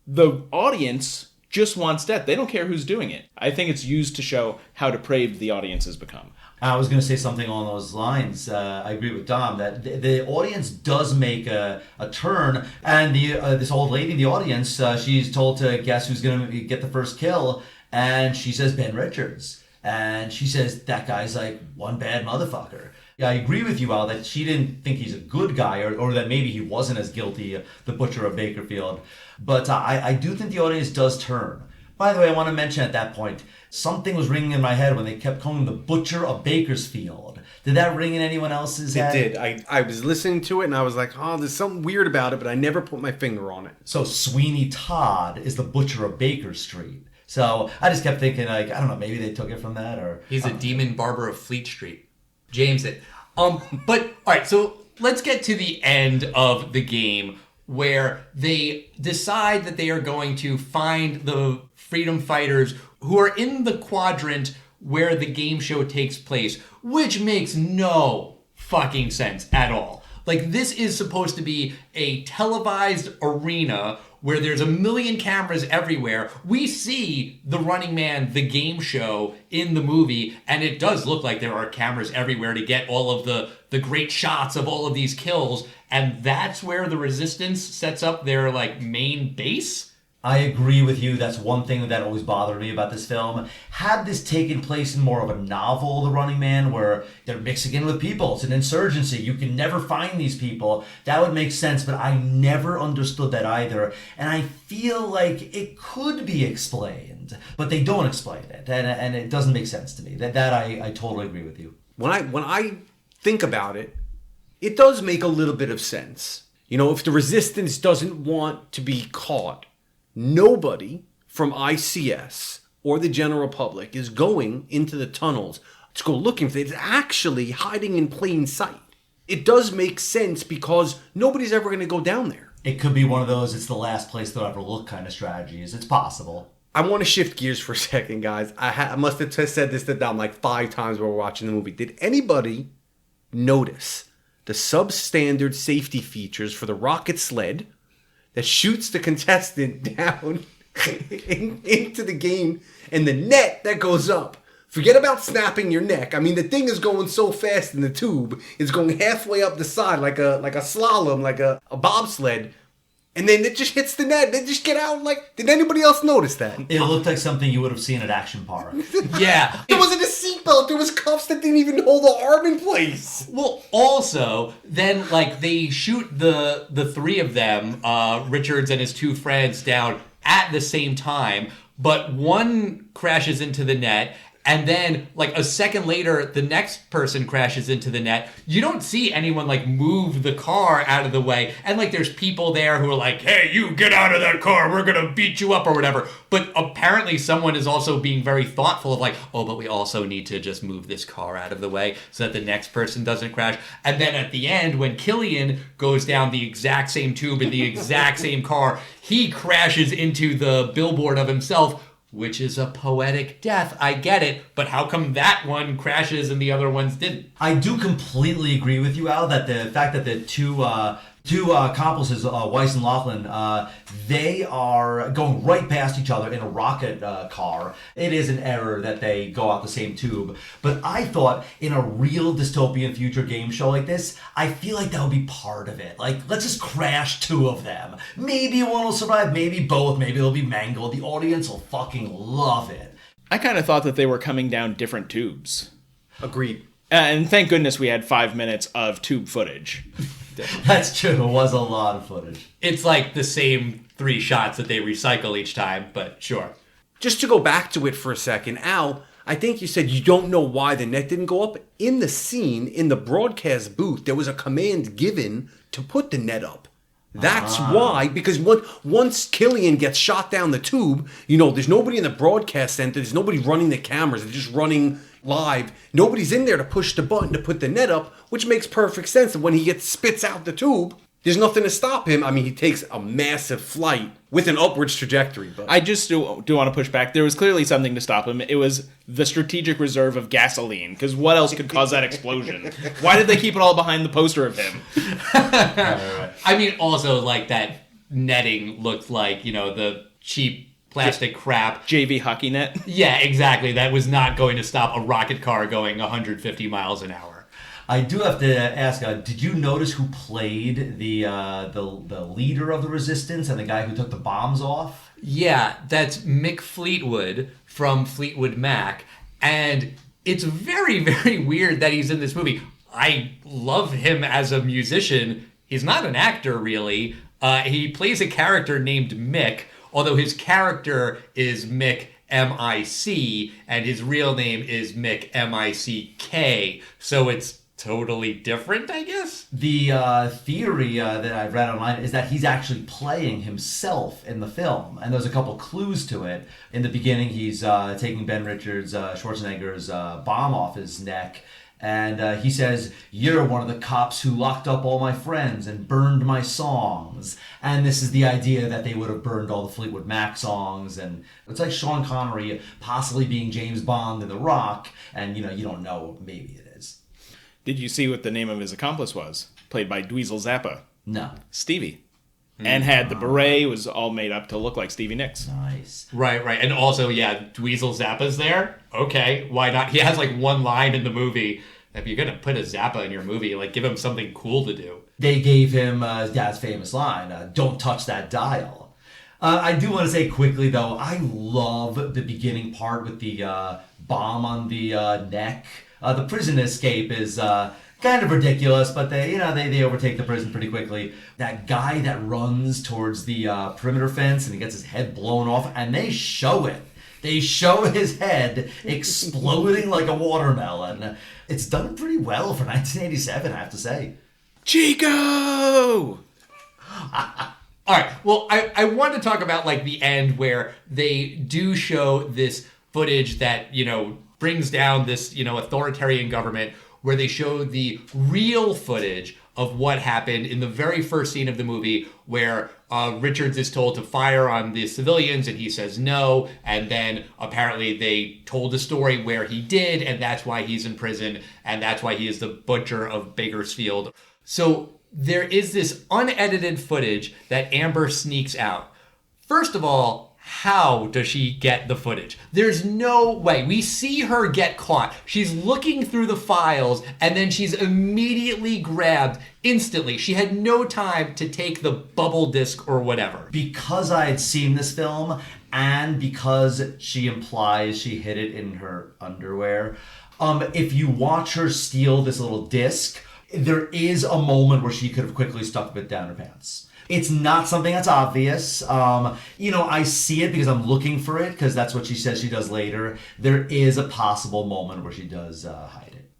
the audience just wants death. They don't care who's doing it. I think it's used to show how depraved the audience has become. I was going to say something along those lines. I agree with Dom that the audience does make a turn, and this old lady in the audience, she's told to guess who's going to get the first kill, and she says Ben Richards, and she says that guy's like one bad motherfucker. Yeah, I agree with you, Al, that she didn't think he's a good guy, or that maybe he wasn't as guilty, the butcher of Bakerfield, but I do think the audience does turn. By the way, I want to mention at that point, something was ringing in my head when they kept calling him the Butcher of Bakersfield. Did that ring in anyone else's head? It did. I was listening to it and I was like, oh, there's something weird about it, but I never put my finger on it. So Sweeney Todd is the Butcher of Baker Street. So I just kept thinking, like, I don't know, maybe they took it from that, or... He's a demon barber of Fleet Street. James it. But, all right, so let's get to the end of the game where they decide that they are going to find the freedom fighters who are in the quadrant where the game show takes place, which makes no fucking sense at all. Like, this is supposed to be a televised arena where there's a million cameras everywhere. We see the Running Man, the game show, in the movie, and it does look like there are cameras everywhere to get all of the great shots of all of these kills, and that's where the Resistance sets up their, like, main base? I agree with you. That's one thing that always bothered me about this film. Had this taken place in more of a novel, The Running Man, where they're mixing in with people, it's an insurgency, you can never find these people, that would make sense, but I never understood that either. And I feel like it could be explained, but they don't explain it, and it doesn't make sense to me. That I totally agree with you. When I think about it, it does make a little bit of sense. You know, if the Resistance doesn't want to be caught, nobody from ICS or the general public is going into the tunnels to go looking for it. It's actually hiding in plain sight. It does make sense because nobody's ever going to go down there. It could be one of those, it's the last place they'll ever look kind of strategies. It's possible. I want to shift gears for a second, guys. I must have said this to Dom like 5 times while we're watching the movie. Did anybody notice the substandard safety features for the rocket sled that shoots the contestant down into the game, and the net that goes up? Forget about snapping your neck. I mean, the thing is going so fast in the tube, it's going halfway up the side like a slalom, like a bobsled, and then it just hits the net. They just get out. Like, did anybody else notice that? It looked like something you would have seen at Action Park. Yeah. There wasn't a seatbelt. There was cuffs that didn't even hold the arm in place. Well, also, then, like, they shoot the 3 of them, Richards and his 2 friends, down at the same time, but one crashes into the net, and then, like, a second later, the next person crashes into the net. You don't see anyone, like, move the car out of the way. And, like, there's people there who are like, hey, you get out of that car, we're gonna beat you up or whatever. But apparently someone is also being very thoughtful of, like, oh, but we also need to just move this car out of the way so that the next person doesn't crash. And then at the end, when Killian goes down the exact same tube in the exact same car, he crashes into the billboard of himself, which is a poetic death. I get it, but how come that one crashes and the other ones didn't? I do completely agree with you, Al, that the fact that the two accomplices, Weiss and Laughlin, they are going right past each other in a rocket car. It is an error that they go out the same tube. But I thought in a real dystopian future game show like this, I feel like that would be part of it. Like, let's just crash 2 of them. Maybe one will survive, maybe both, maybe they'll be mangled. The audience will fucking love it. I kind of thought that they were coming down different tubes. Agreed. And thank goodness we had 5 minutes of tube footage. That's true. It was a lot of footage. It's like the same 3 shots that they recycle each time, but sure. Just to go back to it for a second, Al, I think you said you don't know why the net didn't go up. In the scene, in the broadcast booth, there was a command given to put the net up. That's why, because once Killian gets shot down the tube, you know, there's nobody in the broadcast center, there's nobody running the cameras, they're just running live. Nobody's in there to push the button to put the net up, which makes perfect sense. And when he spits out the tube, there's nothing to stop him. I mean, he takes a massive flight with an upwards trajectory. But I just do want to push back. There was clearly something to stop him. It was the strategic reserve of gasoline, because what else could cause that explosion? Why did they keep it all behind the poster of him? I mean, also, like, that netting looked like, you know, the cheap plastic crap. JV hockey net. Yeah, exactly. That was not going to stop a rocket car going 150 miles an hour. I do have to ask, did you notice who played the leader of the resistance and the guy who took the bombs off? Yeah, that's Mick Fleetwood from Fleetwood Mac. And it's very, very weird that he's in this movie. I love him as a musician. He's not an actor, really. He plays a character named Mick, although his character is Mick M-I-C, and his real name is Mick M-I-C-K. So it's totally different, I guess? The theory that I've read online is that he's actually playing himself in the film, and there's a couple clues to it. In the beginning, he's taking Ben Richards, Schwarzenegger's bomb off his neck, and he says, "You're one of the cops who locked up all my friends and burned my songs." And this is the idea that they would have burned all the Fleetwood Mac songs, and it's like Sean Connery possibly being James Bond in The Rock, and you don't know, maybe it is. Did you see what the name of his accomplice was? Played by Dweezil Zappa. No. Stevie. And had the beret, was all made up to look like Stevie Nicks. Nice. Right. And also, yeah, Dweezil Zappa's there. Okay, why not? He has like one line in the movie. If you're going to put a Zappa in your movie, like give him something cool to do. They gave him his dad's famous line, "Don't touch that dial." I do want to say quickly, though, I love the beginning part with the bomb on the neck. The prison escape is kind of ridiculous, but they overtake the prison pretty quickly. That guy that runs towards the perimeter fence and he gets his head blown off, and they show it. They show his head exploding like a watermelon. It's done pretty well for 1987, I have to say. Chico! All right. Well, I want to talk about like the end where they do show this footage that, brings down this, authoritarian government, where they show the real footage of what happened in the very first scene of the movie, where Richards is told to fire on the civilians and he says no, and then apparently they told a story where he did, and that's why he's in prison, and that's why he is the butcher of Bakersfield. So there is this unedited footage that Amber sneaks out. First of all, how does she get the footage? There's no way. We see her get caught. She's looking through the files, and then she's immediately grabbed instantly. She had no time to take the bubble disc or whatever. Because I had seen this film, and because she implies she hid it in her underwear, if you watch her steal this little disc, there is a moment where she could have quickly stuck it down her pants. It's not something that's obvious. I see it because I'm looking for it, because that's what she says she does later. There is a possible moment where she does hide it.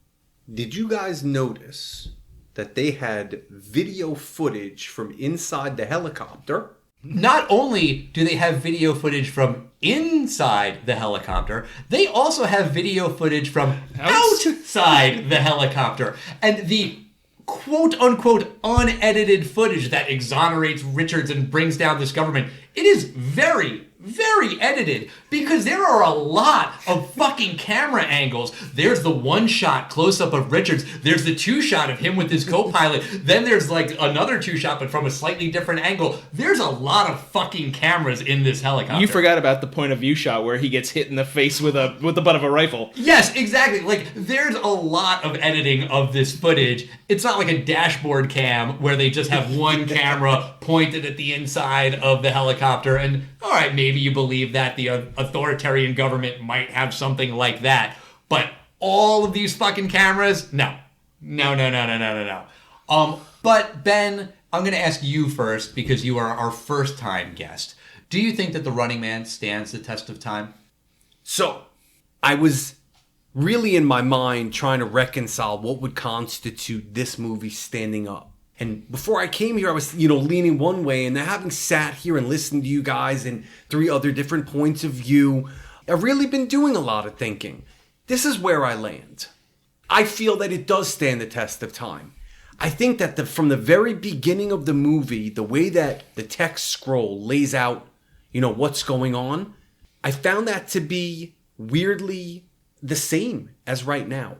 Did you guys notice that they had video footage from inside the helicopter? Not only do they have video footage from inside the helicopter, they also have video footage from outside the helicopter. And the quote-unquote unedited footage that exonerates Richards and brings down this government, it is very, very edited, because there are a lot of fucking camera angles. There's the one-shot close-up of Richards. There's the two-shot of him with his co-pilot. Then there's like another two-shot, but from a slightly different angle. There's a lot of fucking cameras in this helicopter. You forgot about the point of view shot where he gets hit in the face with the butt of a rifle. Yes, exactly. Like, there's a lot of editing of this footage. It's not like a dashboard cam where they just have one camera pointed at the inside of the helicopter, and all right, maybe you believe that the authoritarian government might have something like that, but all of these fucking cameras, no. But Ben, I'm going to ask you first, because you are our first time guest. Do you think that The Running Man stands the test of time? So, I was really in my mind trying to reconcile what would constitute this movie standing up. And before I came here, I was, leaning one way, and then having sat here and listened to you guys and 3 other different points of view, I've really been doing a lot of thinking. This is where I land. I feel that it does stand the test of time. I think that from the very beginning of the movie, the way that the text scroll lays out, what's going on, I found that to be weirdly the same as right now.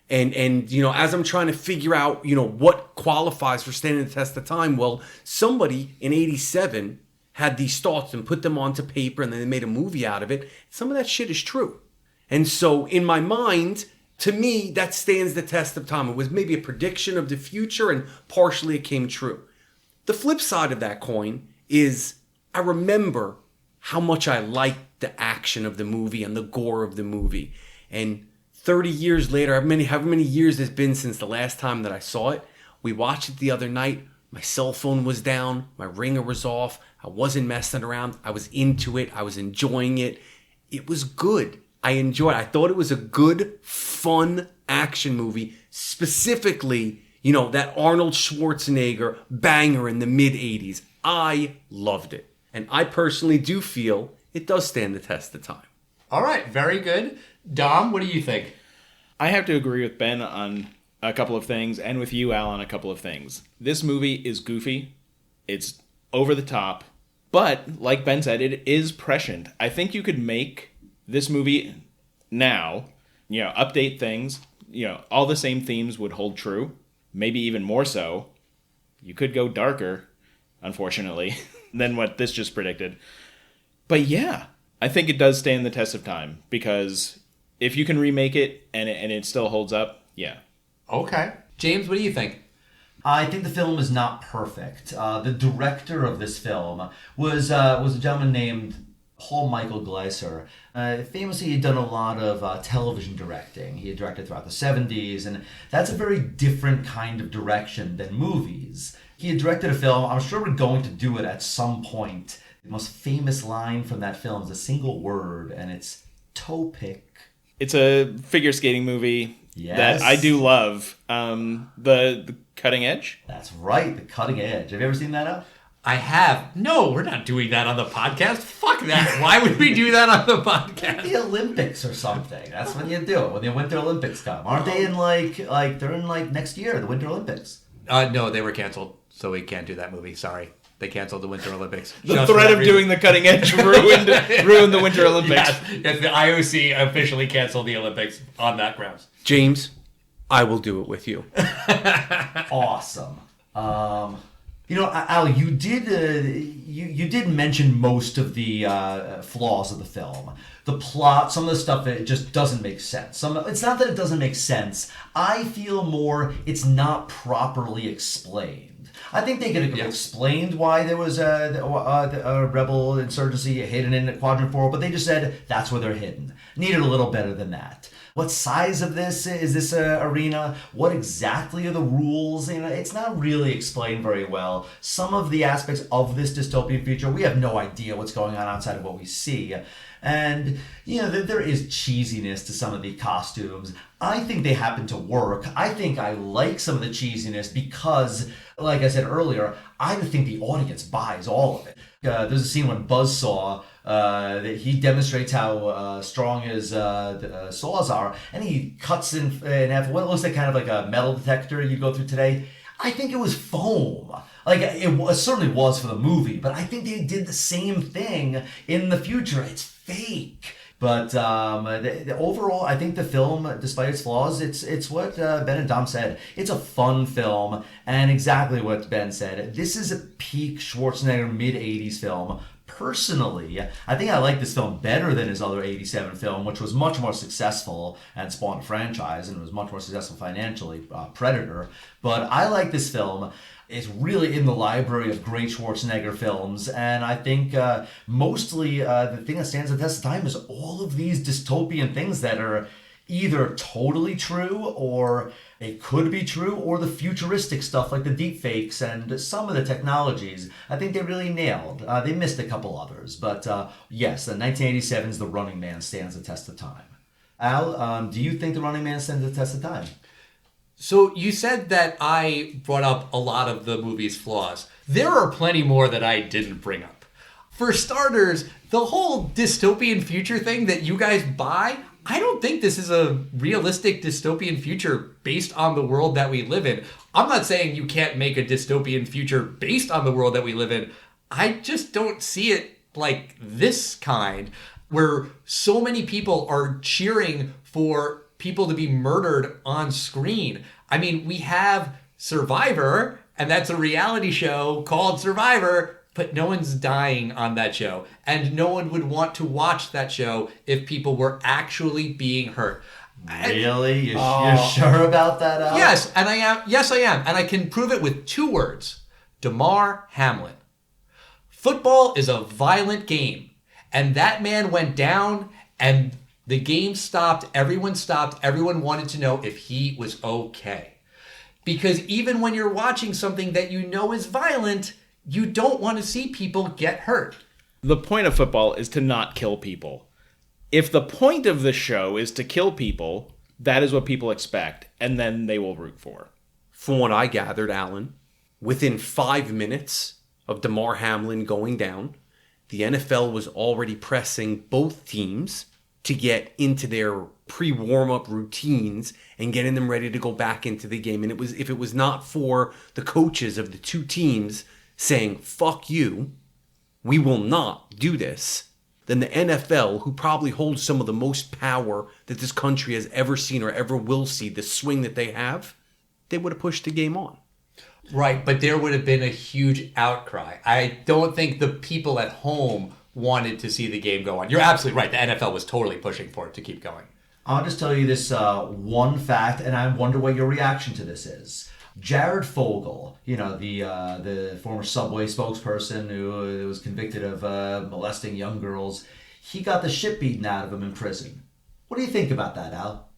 And as I'm trying to figure out, what qualifies for standing the test of time, well, somebody in 87 had these thoughts and put them onto paper and then they made a movie out of it. Some of that shit is true. And so in my mind, to me, that stands the test of time. It was maybe a prediction of the future and partially it came true. The flip side of that coin is I remember how much I liked the action of the movie and the gore of the movie. And 30 years later, however many years it's been since the last time that I saw it, we watched it the other night. My cell phone was down. My ringer was off. I wasn't messing around. I was into it. I was enjoying it. It was good. I enjoyed it. I thought it was a good, fun action movie. Specifically, that Arnold Schwarzenegger banger in the mid-'80s. I loved it. And I personally do feel it does stand the test of time. All right, very good. Dom, what do you think? I have to agree with Ben on a couple of things, and with you, Al, on a couple of things. This movie is goofy. It's over the top. But, like Ben said, it is prescient. I think you could make this movie now, update things. All the same themes would hold true. Maybe even more so. You could go darker, unfortunately, than what this just predicted. But yeah, I think it does stand the test of time. Because if you can remake it and it still holds up, yeah. Okay. James, what do you think? I think the film is not perfect. The director of this film was a gentleman named Paul Michael Gleiser. Famously, he'd done a lot of television directing. He had directed throughout the 70s, and that's a very different kind of direction than movies. He had directed a film, I'm sure we're going to do it at some point. The most famous line from that film is a single word, and it's toe pick. It's a figure skating movie. Yes. That I do love. The Cutting Edge? That's right, The Cutting Edge. Have you ever seen that, Al? I have. No, we're not doing that on the podcast. Fuck that. Why would we do that on the podcast? The Olympics or something. That's when you do it, when the Winter Olympics come. Aren't they in they're in next year, the Winter Olympics? No, they were canceled, so we can't do that movie. Sorry. They canceled the Winter Olympics. The threat of doing The Cutting Edge ruined the Winter Olympics. Yes, the IOC officially canceled the Olympics on that grounds. James, I will do it with you. Awesome. Al, you did mention most of the flaws of the film. The plot, some of the stuff that just doesn't make sense. It's not that it doesn't make sense. I feel more it's not properly explained. I think they could have explained why there was a rebel insurgency hidden in Quadrant 4, but they just said that's where they're hidden. Needed a little better than that. What size of this is this arena? What exactly are the rules? It's not really explained very well. Some of the aspects of this dystopian future, we have no idea what's going on outside of what we see. And, there is cheesiness to some of the costumes. I think they happen to work. I think I like some of the cheesiness because, like I said earlier, I think the audience buys all of it. There's a scene when Buzzsaw, that he demonstrates how strong his saws are, and he cuts in half what looks like kind of like a metal detector you go through today. I think it was foam. It certainly was for the movie, but I think they did the same thing in the future. It's fake. But overall, I think the film, despite its flaws, it's what Ben and Dom said. It's a fun film, and exactly what Ben said. This is a peak Schwarzenegger mid-'80s film. Personally, I think I like this film better than his other 87 film, which was much more successful and spawned a franchise and was much more successful financially, Predator. But I like this film. It's really in the library of great Schwarzenegger films, and I think mostly the thing that stands the test of time is all of these dystopian things that are either totally true or it could be true, or the futuristic stuff like the deepfakes and some of the technologies. I think they really nailed. They missed a couple others, but yes, the 1987's The Running Man stands the test of time. Al, do you think The Running Man stands the test of time? So you said that I brought up a lot of the movie's flaws. There are plenty more that I didn't bring up. For starters, the whole dystopian future thing that you guys buy, I don't think this is a realistic dystopian future based on the world that we live in. I'm not saying you can't make a dystopian future based on the world that we live in. I just don't see it like this kind, where so many people are cheering for people to be murdered on screen. I mean, we have Survivor, and that's a reality show called Survivor, but no one's dying on that show. And no one would want to watch that show if people were actually being hurt. Really? You're sure about that, Al? Yes, and I am. Yes, I am. And I can prove it with 2 words. Damar Hamlin. Football is a violent game. And that man went down and the game stopped. Everyone stopped. Everyone wanted to know if he was okay. Because even when you're watching something that you know is violent, you don't want to see people get hurt. The point of football is to not kill people. If the point of the show is to kill people, that is what people expect, and then they will root for. From what I gathered, Alan, within 5 minutes of Damar Hamlin going down, the NFL was already pressing both teams to get into their pre-warm-up routines and getting them ready to go back into the game. And if it was not for the coaches of the 2 teams saying, fuck you, we will not do this, then the NFL, who probably holds some of the most power that this country has ever seen or ever will see, the swing that they have, they would have pushed the game on. Right, but there would have been a huge outcry. I don't think the people at home wanted to see the game go on. You're absolutely right. The NFL was totally pushing for it to keep going. I'll just tell you this one fact, and I wonder what your reaction to this is. Jared Fogle, the former Subway spokesperson who was convicted of molesting young girls, he got the shit beaten out of him in prison. What do you think about that, Al?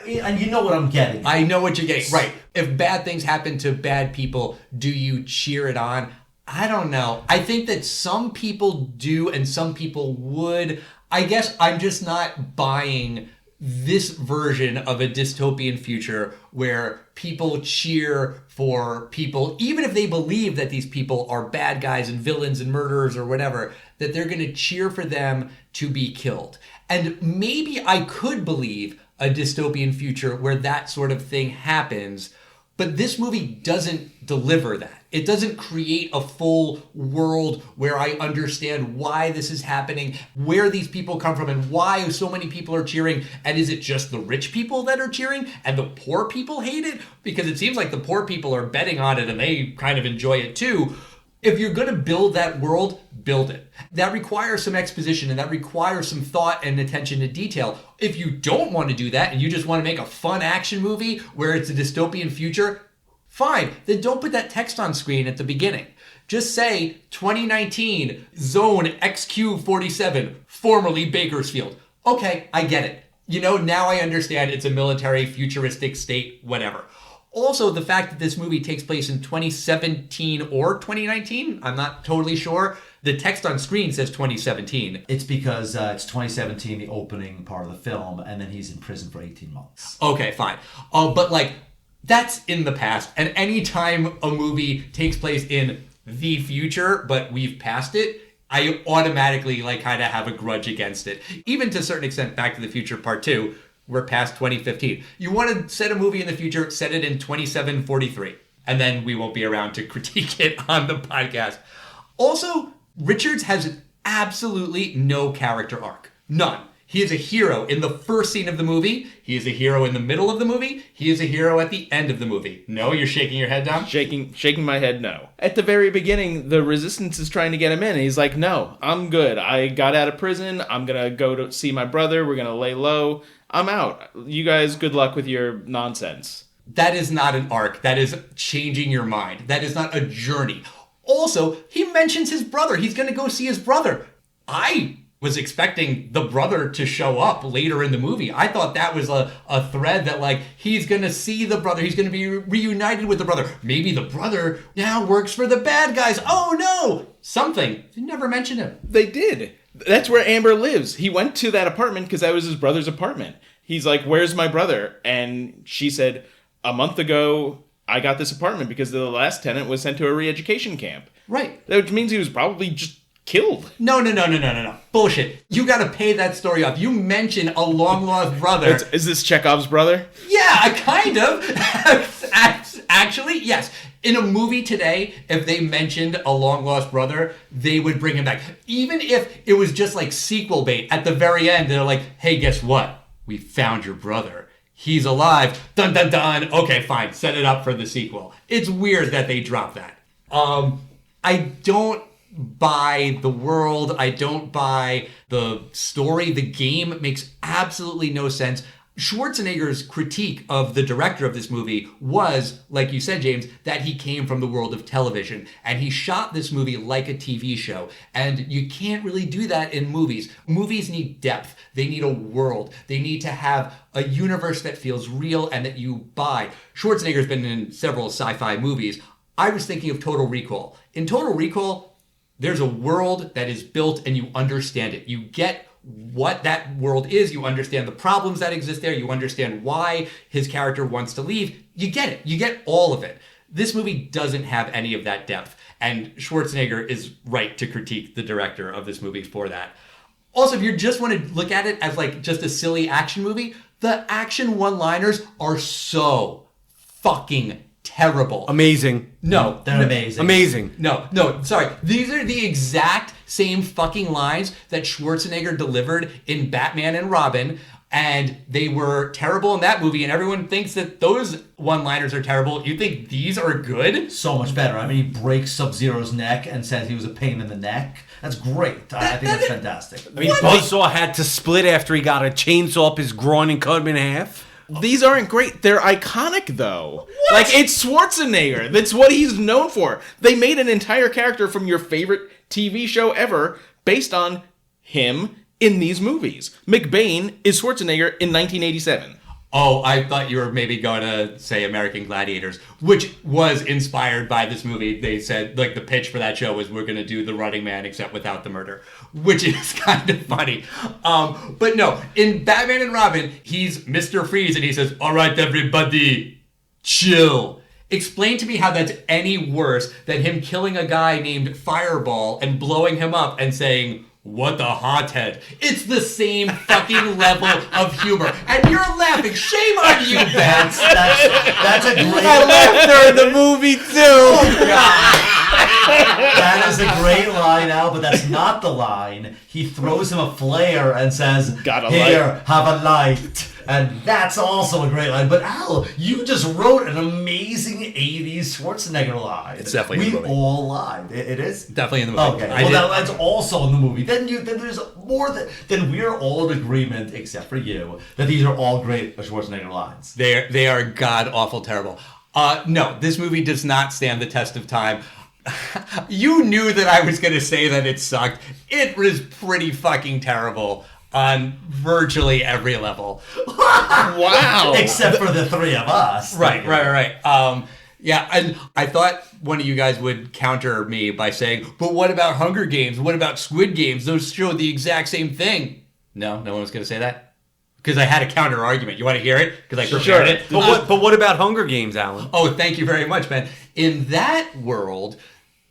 And you know what I'm getting. I know what you're getting. Right. If bad things happen to bad people, do you cheer it on? I don't know. I think that some people do and some people would. I guess I'm just not buying this version of a dystopian future where people cheer for people, even if they believe that these people are bad guys and villains and murderers or whatever, that they're going to cheer for them to be killed. And maybe I could believe a dystopian future where that sort of thing happens, but this movie doesn't deliver that. It doesn't create a full world where I understand why this is happening, where these people come from, and why so many people are cheering. And is it just the rich people that are cheering and the poor people hate it? Because it seems like the poor people are betting on it and they kind of enjoy it too. If you're going to build that world, build it. That requires some exposition and that requires some thought and attention to detail. If you don't want to do that and you just want to make a fun action movie where it's a dystopian future, fine. Then don't put that text on screen at the beginning. Just say 2019 Zone XQ47, formerly Bakersfield. Okay, I get it. Now I understand it's a military futuristic state, whatever. Also, the fact that this movie takes place in 2017 or 2019, I'm not totally sure. The text on screen says 2017. It's because it's 2017, the opening part of the film, and then he's in prison for 18 months. Okay, fine. But that's in the past. And anytime a movie takes place in the future, but we've passed it, I automatically kind of have a grudge against it. Even to a certain extent, Back to the Future Part 2, we're past 2015. You want to set a movie in the future, set it in 2743. And then we won't be around to critique it on the podcast. Also, Richards has absolutely no character arc. None. He is a hero in the first scene of the movie. He is a hero in the middle of the movie. He is a hero at the end of the movie. No, you're shaking your head, Dom? Shaking my head, no. At the very beginning, the resistance is trying to get him in, and he's like, no, I'm good. I got out of prison. I'm going to go to see my brother. We're going to lay low. I'm out. You guys, good luck with your nonsense. That is not an arc. That is changing your mind. That is not a journey. Also, he mentions his brother. He's going to go see his brother. I was expecting the brother to show up later in the movie. I thought that was a thread that he's going to see the brother. He's going to be reunited with the brother. Maybe the brother now works for the bad guys. Oh no! Something. You never mentioned him. They did. That's where Amber lives. He went to that apartment because that was his brother's apartment. He's like, where's my brother? And she said, a month ago, I got this apartment because the last tenant was sent to a re-education camp. Right. Which means he was probably just killed. No. Bullshit. You got to pay that story off. You mention a long-lost brother. Is this Chekhov's brother? Yeah, kind of. Actually, yes. In a movie today, if they mentioned a long-lost brother, they would bring him back. Even if it was just sequel bait. At the very end, they're like, hey, guess what? We found your brother. He's alive. Dun, dun, dun. Okay, fine. Set it up for the sequel. It's weird that they dropped that. I don't buy the world. I don't buy the story. The game makes absolutely no sense. Schwarzenegger's critique of the director of this movie was, like you said, James, that he came from the world of television and he shot this movie like a TV show. And you can't really do that in movies. Movies need depth. They need a world. They need to have a universe that feels real and that you buy. Schwarzenegger's been in several sci-fi movies. I was thinking of Total Recall. In Total Recall, there's a world that is built and you understand it. You get what that world is. You understand the problems that exist there. You understand why his character wants to leave. You get it. You get all of it. This movie doesn't have any of that depth. And Schwarzenegger is right to critique the director of this movie for that. Also, if you just want to look at it as like just a silly action movie, the action one-liners are so fucking terrible. Amazing. No. They're amazing. Amazing. No, sorry. These are the exact same fucking lines that Schwarzenegger delivered in Batman and Robin, and they were terrible in that movie, and everyone thinks that those one-liners are terrible. You think these are good? So much better. I mean, he breaks Sub-Zero's neck and says he was a pain in the neck. That's great. I think that's fantastic. I mean, Buzzsaw had to split after he got a chainsaw up his groin and cut him in half. These aren't great. They're iconic, though. What? Like, it's Schwarzenegger. That's what he's known for. They made an entire character from your favorite TV show ever based on him in these movies. McBain is Schwarzenegger in 1987. Oh, I thought you were maybe going to say American Gladiators, which was inspired by this movie. They said, like, the pitch for that show was we're going to do The Running Man except without the murder, which is kind of funny. But no, in Batman and Robin, he's Mr. Freeze and he says, all right, everybody, chill. Explain to me how that's any worse than him killing a guy named Fireball and blowing him up and saying, what a hothead. It's the same fucking level of humor. And you're laughing. Shame on you, Ben. That's a great... I laughed during the movie, too. That is a great line, Al, but that's not the line. He throws him a flare and says, Got a here, light." have a light. And that's also a great line. But Al, you just wrote an amazing 80s Schwarzenegger line. It's definitely in the movie. We all lied. It is? Definitely in the movie. Okay, well, that's also in the movie. Then there's more than we're all in agreement, except for you, that these are all great Schwarzenegger lines. They are god-awful terrible. No, this movie does not stand the test of time. You knew that I was going to say that it sucked. It was pretty fucking terrible on virtually every level. Wow. Except for the three of us. Right. Yeah, and I thought one of you guys would counter me by saying, but what about Hunger Games? What about Squid Games? Those show the exact same thing. No one was going to say that? Because I had a counter argument. You want to hear it? Because I prepared it. But what about Hunger Games, Alan? Oh, thank you very much, Ben. In that world,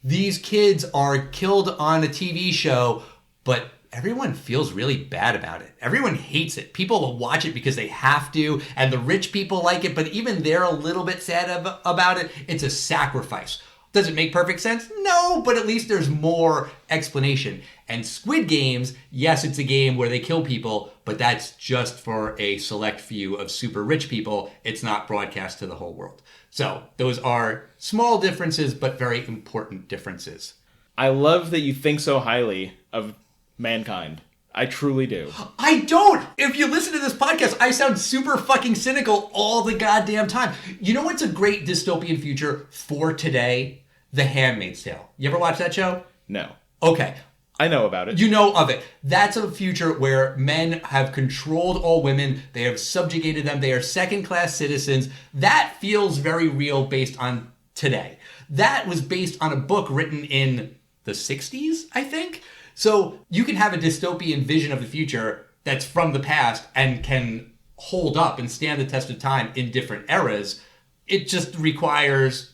these kids are killed on a TV show, but everyone feels really bad about it. Everyone hates it. People will watch it because they have to, and the rich people like it, but even they're a little bit sad about it. It's a sacrifice. Does it make perfect sense? No, but at least there's more explanation. And Squid Games, yes, it's a game where they kill people, but that's just for a select few of super rich people. It's not broadcast to the whole world. So those are small differences, but very important differences. I love that you think so highly of mankind. I truly do. I don't! If you listen to this podcast, I sound super fucking cynical all the goddamn time. You know what's a great dystopian future for today? The Handmaid's Tale. You ever watch that show? No. Okay. I know about it. You know of it. That's a future where men have controlled all women. They have subjugated them. They are second-class citizens. That feels very real based on today. That was based on a book written in the 60s, I think. So you can have a dystopian vision of the future that's from the past and can hold up and stand the test of time in different eras. It just requires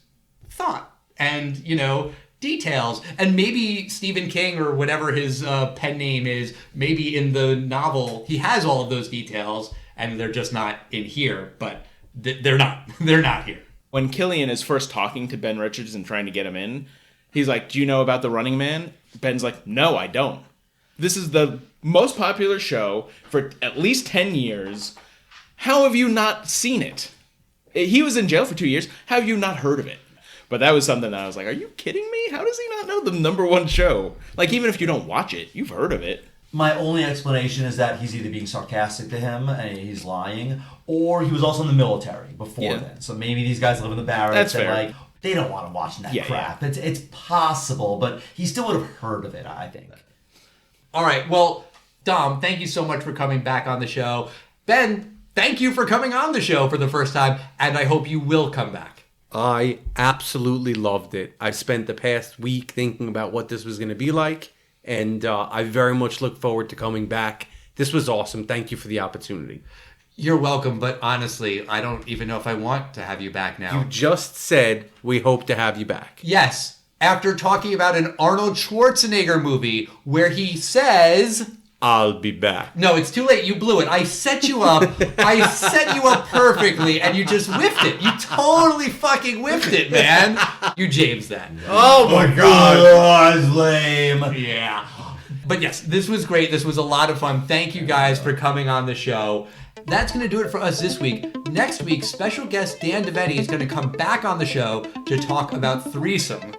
thought and, details. And maybe Stephen King or whatever his pen name is, maybe in the novel, he has all of those details and they're just not in here, but they're not. They're not here. When Killian is first talking to Ben Richards and trying to get him in, he's like, do you know about The Running Man? Ben's like, no, I don't. This is the most popular show for at least 10 years. How have you not seen it? He was in jail for 2 years. How have you not heard of it? But that was something that I was like, are you kidding me? How does he not know the number one show? Like, even if you don't watch it, you've heard of it. My only explanation is that he's either being sarcastic to him and he's lying, or he was also in the military before then. So maybe these guys live in the barracks That's and fair. like they don't want to watch that Yeah, crap. It's possible, but he still would have heard of it, I think. All right. Well, Dom, thank you so much for coming back on the show. Ben, thank you for coming on the show for the first time, and I hope you will come back. I absolutely loved it. I've spent the past week thinking about what this was going to be like, and I very much look forward to coming back. This was awesome. Thank you for the opportunity. You're welcome, but honestly, I don't even know if I want to have you back now. You just said we hope to have you back. Yes, after talking about an Arnold Schwarzenegger movie where he says... I'll be back. No, it's too late. You blew it. I set you up. I set you up perfectly, and you just whiffed it. You totally fucking whiffed it, man. You James that. Oh my God. Oh, that's lame. Yeah. But yes, this was great. This was a lot of fun. Thank you guys for coming on the show. That's going to do it for us this week. Next week, special guest Dan DeVenny is going to come back on the show to talk about threesome.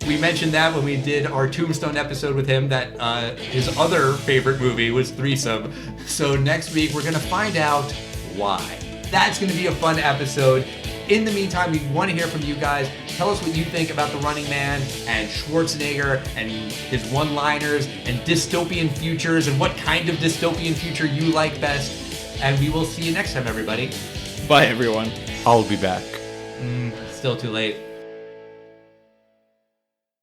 We mentioned that when we did our Tombstone episode with him, that his other favorite movie was Threesome. So next week, we're going to find out why. That's going to be a fun episode. In the meantime, we want to hear from you guys. Tell us what you think about The Running Man and Schwarzenegger and his one-liners and dystopian futures and what kind of dystopian future you like best. And we will see you next time, everybody. Bye, everyone. I'll be back. Still too late.